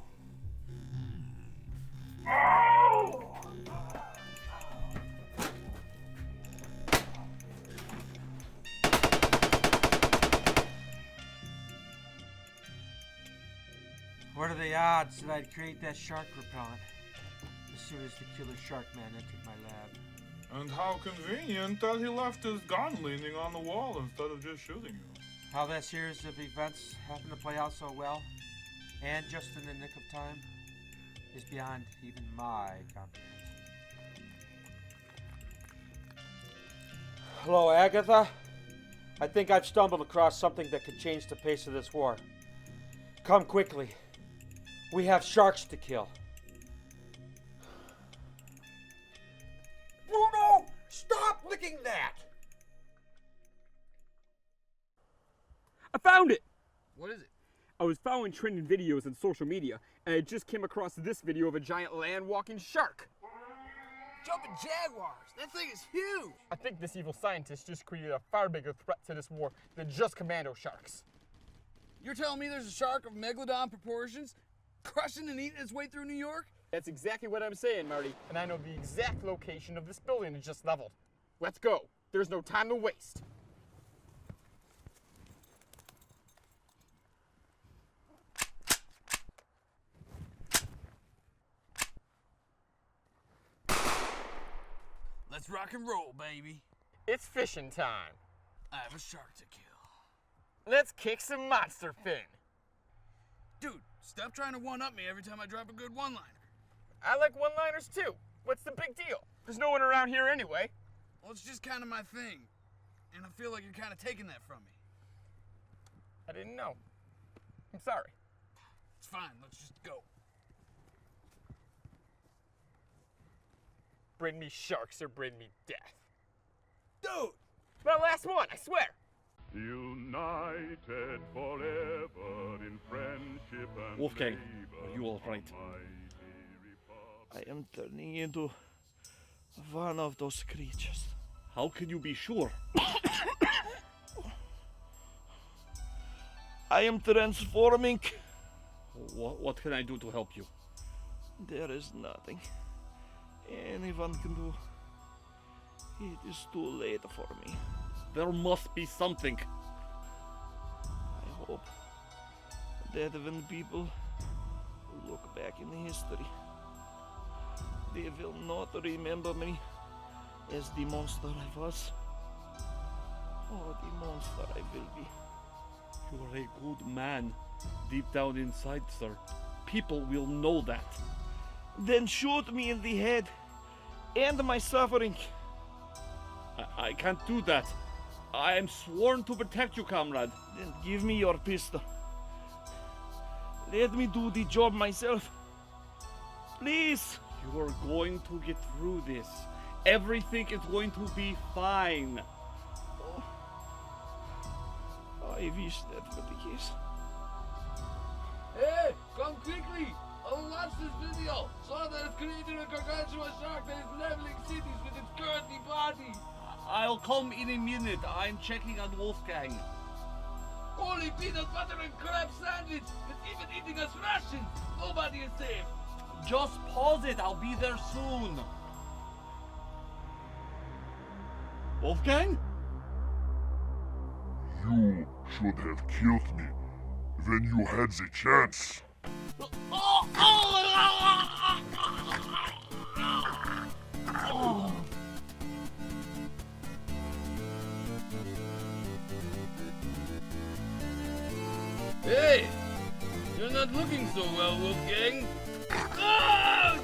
What are the odds that I'd create that shark repellent as soon as the killer shark man entered my lab? And how convenient that he left his gun leaning on the wall instead of just shooting you. How that series of events happened to play out so well, and just in the nick of time, is beyond even my comprehension. Hello, Agatha. I think I've stumbled across something that could change the pace of this war. Come quickly. We have sharks to kill. Bruno, stop licking that! I found it! What is it? I was following trending videos on social media, and I just came across this video of a giant land-walking shark. Jumping jaguars! That thing is huge! I think this evil scientist just created a far bigger threat to this war than just commando sharks. You're telling me there's a shark of megalodon proportions crushing and eating its way through New York? That's exactly what I'm saying, Marty, and I know the exact location of this building it just leveled. Let's go. There's no time to waste. Let's rock and roll, baby. It's fishing time. I have a shark to kill. Let's kick some monster fin. Dude, stop trying to one-up me every time I drop a good one-liner. I like one-liners too. What's the big deal? There's no one around here anyway. Well, it's just kind of my thing. And I feel like you're kind of taking that from me. I didn't know. I'm sorry. It's fine, let's just go. Bring me sharks or bring me death. Dude! My last one, I swear. United forever in friendship and Wolfgang, labor. are you all right? I am turning into one of those creatures. How can you be sure? I am transforming. What can I do to help you? There is nothing anyone can do. It is too late for me. There must be something. I hope that when people look back in history, they will not remember me as the monster I was, or the monster I will be. You're a good man. Deep down inside, sir. People will know that. Then shoot me in the head. End my suffering. I can't do that. I am sworn to protect you, comrade. Then give me your pistol. Let me do the job myself. Please. You are going to get through this. Everything is going to be fine. Oh. I wish that were the case. Hey, come quickly! I'll watch this video. Saw that it's creating a gargantuan shark that is leveling cities with its girthy body. I'll come in a minute. I'm checking on Wolfgang. Holy peanut butter and crab sandwich! It's even eating us rations! Nobody is safe! Just pause it. I'll be there soon. Wolfgang? You should have killed me when you had the chance. Hey! You're not looking so well, Wolfgang. Ah!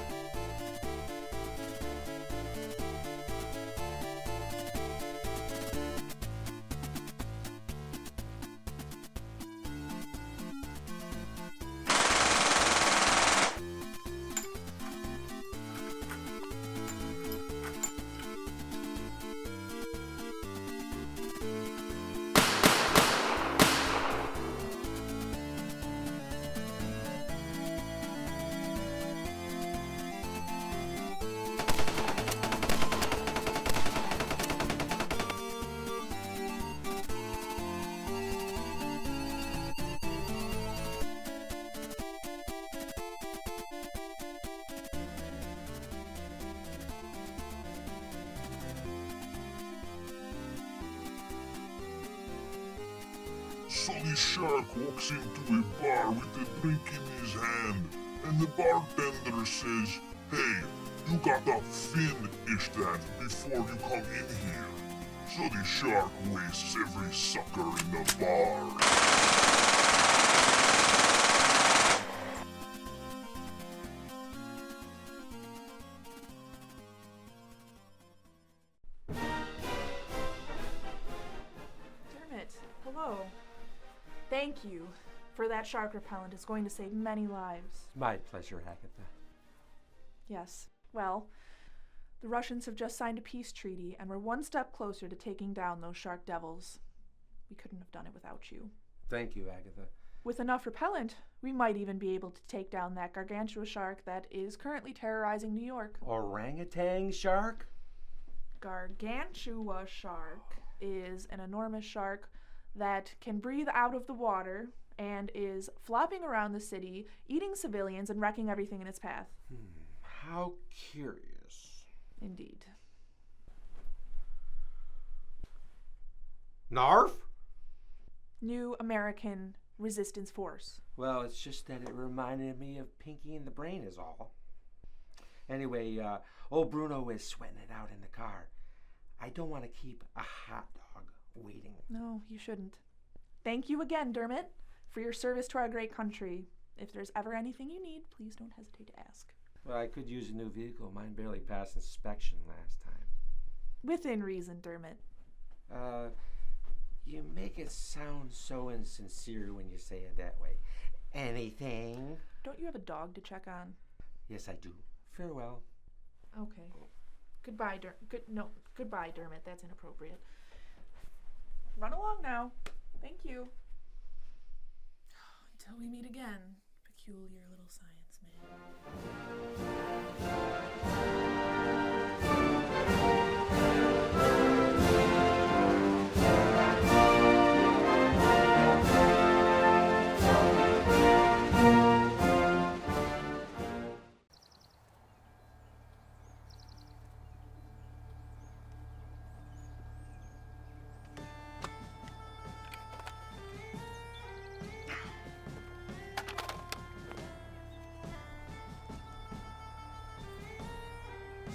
So the shark walks into a bar with a drink in his hand, and the bartender says, "Hey, you gotta finish that before you come in here." So the shark wastes every sucker in the bar. Dermot, hello. Thank you for that shark repellent. It's going to save many lives. My pleasure, Agatha. Yes. Well, the Russians have just signed a peace treaty, and we're one step closer to taking down those shark devils. We couldn't have done it without you. Thank you, Agatha. With enough repellent, we might even be able to take down that gargantua shark that is currently terrorizing New York. Orangutan shark? Gargantua shark is an enormous shark that can breathe out of the water and is flopping around the city, eating civilians and wrecking everything in its path. How curious. Indeed. Narf? New American Resistance Force. Well, it's just that it reminded me of Pinky and the Brain is all. Anyway, old Bruno is sweating it out in the car. I don't want to keep a hot dog waiting. No, you shouldn't. Thank you again, Dermot, for your service to our great country. If there's ever anything you need, please don't hesitate to ask. Well, I could use a new vehicle. Mine barely passed inspection last time. Within reason, Dermot. You make it sound so insincere when you say it that way. Anything? Don't you have a dog to check on? Yes, I do. Farewell. Okay. Goodbye, goodbye, Dermot. That's inappropriate. Run along now. Thank you. Until we meet again, peculiar little science man.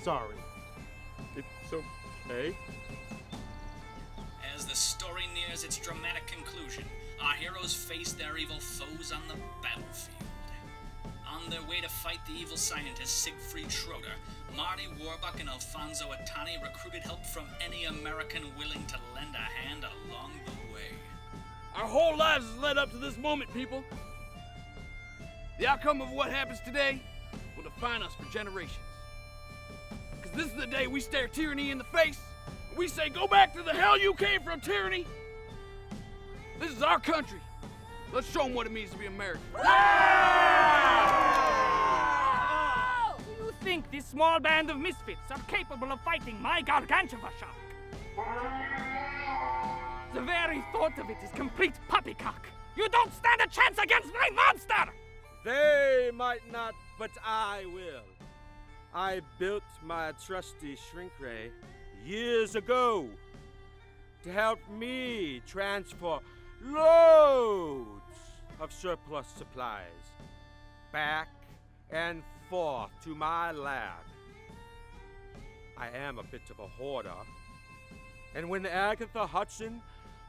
Sorry. It's okay. As the story nears its dramatic conclusion, our heroes face their evil foes on the battlefield. On their way to fight the evil scientist Siegfried Schroeder, Marty Warbuck and Alfonso Attani recruited help from any American willing to lend a hand along the way. Our whole lives has led up to this moment, people. The outcome of what happens today will define us for generations. Because this is the day we stare tyranny in the face, and we say, go back to the hell you came from, tyranny. This is our country. Let's show them what it means to be American. You think this small band of misfits are capable of fighting my gargantua shark? The very thought of it is complete poppycock. You don't stand a chance against my monster! They might not, but I will. I built my trusty shrink ray years ago to help me transfer loads of surplus supplies back and forth to my lab. I am a bit of a hoarder, and when Agatha Hudson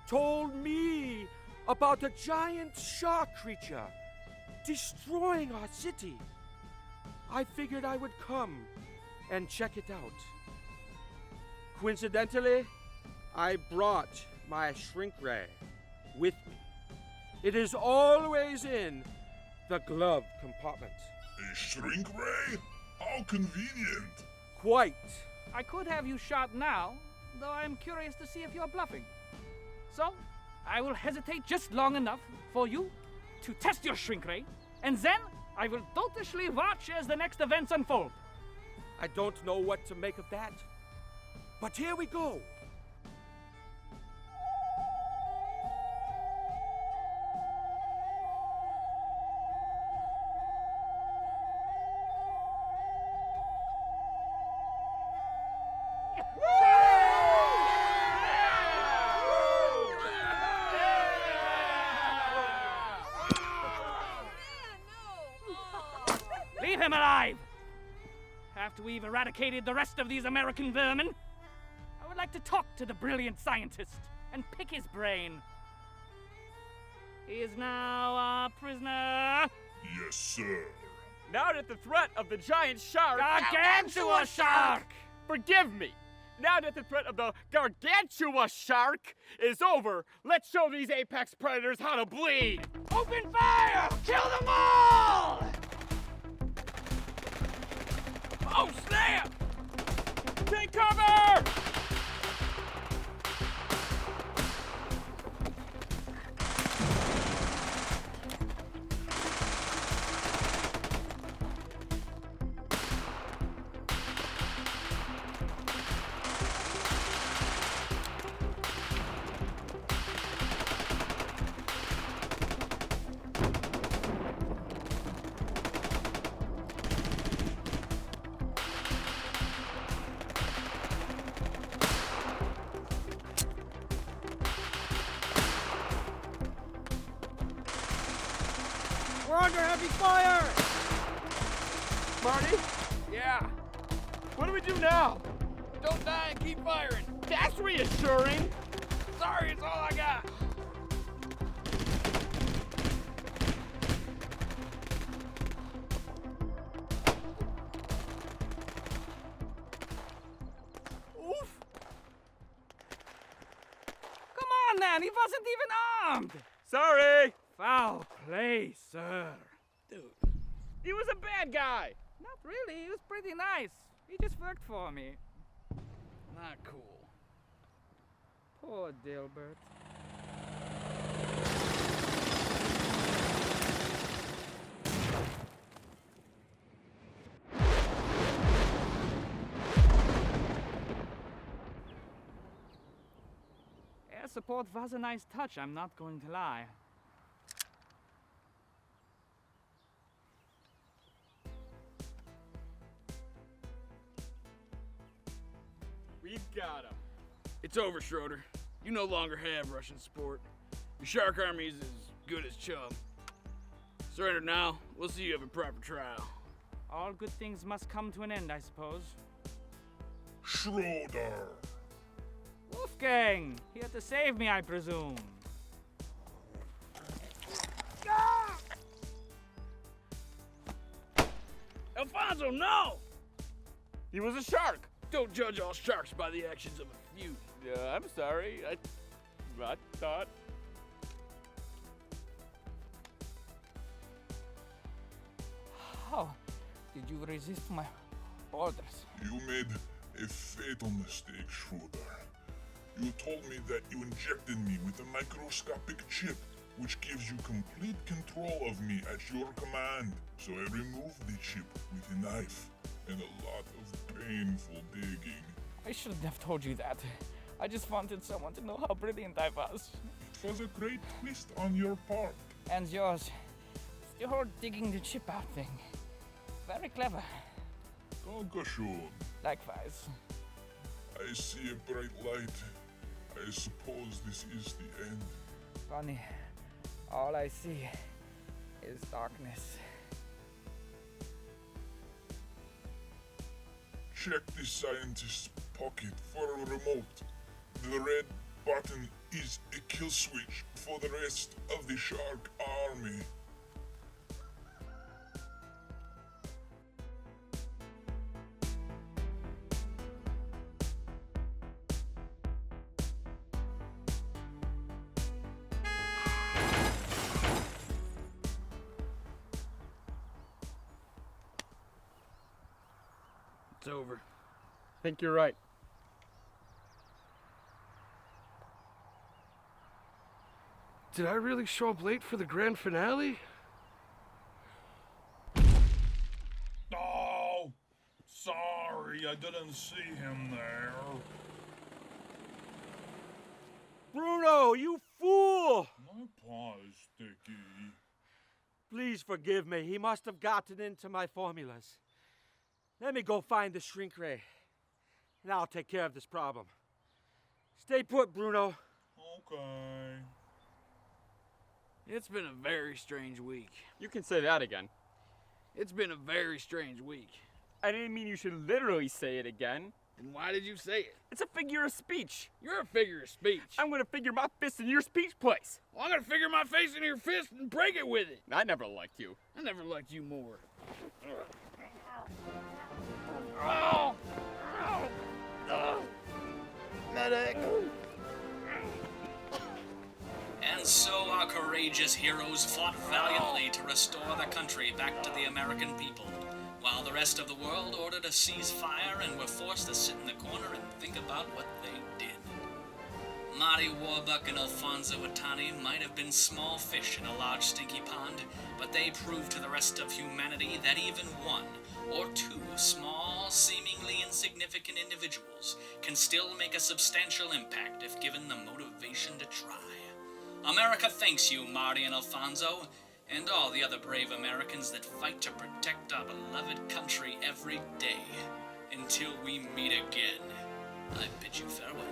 told me about a giant shark creature destroying our city. I figured I would come and check it out. Coincidentally, I brought my shrink ray with me. It is always in the glove compartment. A shrink ray? How convenient. Quite. I could have you shot now, though I'm curious to see if you're bluffing. So, I will hesitate just long enough for you to test your shrink ray, and then I will doltishly watch as the next events unfold. I don't know what to make of that, but here we go. Leave him alive! After we've eradicated the rest of these American vermin, I would like to talk to the brilliant scientist and pick his brain. He is now our prisoner. Yes, sir. Now that the threat of the giant shark... Gargantua shark! Forgive me! Now that the threat of the Gargantua shark is over, let's show these apex predators how to bleed! Open fire! Kill them all! Oh, snap! Take cover! We're under heavy fire! Marty? Yeah. What do we do now? Don't die and keep firing. That's reassuring. Sorry, it's all I got. Oof! Come on, man! He wasn't even armed! Sorry! Foul play, sir. Dude. He was a bad guy! Not really, he was pretty nice. He just worked for me. Not cool. Poor Dilbert. Air support was a nice touch, I'm not going to lie. We've got him. It's over, Schroeder. You no longer have Russian support. Your shark army is as good as chum. Surrender now. We'll see you have a proper trial. All good things must come to an end, I suppose. Schroeder. Wolfgang! Here to save me, I presume. Alfonso, no! He was a shark. Don't judge all sharks by the actions of a few. I'm sorry. I thought... How did you resist my orders? You made a fatal mistake, Schroeder. You told me that you injected me with a microscopic chip, which gives you complete control of me at your command. So I removed the chip with a knife and a lot of painful digging. I shouldn't have told you that. I just wanted someone to know how brilliant I was. It was a great twist on your part. And yours. The whole digging the chip out thing. Very clever. Rochon. Likewise. I see a bright light. I suppose this is the end. Funny. All I see is darkness. Check the scientist's pocket for a remote. The red button is a kill switch for the rest of the shark army. think you're right. Did I really show up late for the grand finale? Oh, sorry, I didn't see him there. Bruno, you fool! My paw is sticky. Please forgive me. He must have gotten into my formulas. Let me go find the shrink ray, and I'll take care of this problem. Stay put, Bruno. Okay. It's been a very strange week. You can say that again. It's been a very strange week. I didn't mean you should literally say it again. And why did you say it? It's a figure of speech. You're a figure of speech. I'm gonna figure my fist in your speech place. Well, I'm gonna figure my face in your fist and break it with it. I never liked you. I never liked you more. Oh! Medic! And so our courageous heroes fought valiantly to restore the country back to the American people, while the rest of the world ordered a ceasefire and were forced to sit in the corner and think about what they did. Marty Warbuck and Alfonso Watani might have been small fish in a large stinky pond, but they proved to the rest of humanity that even one or two small, seemingly insignificant individuals can still make a substantial impact if given the motivation to try. America thanks you, Marty and Alfonso, and all the other brave Americans that fight to protect our beloved country every day. Until we meet again, I bid you farewell.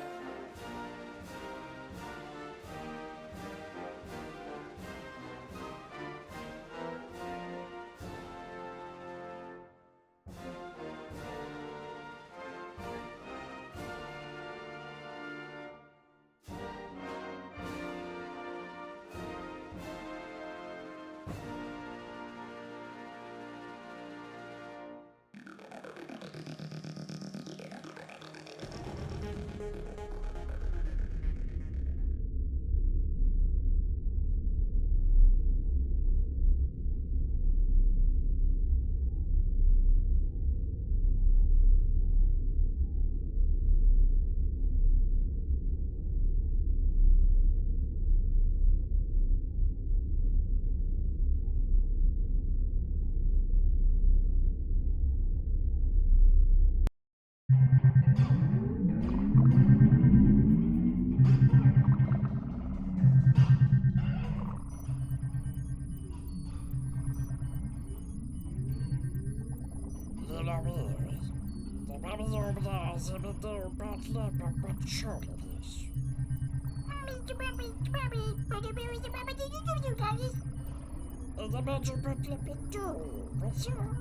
Super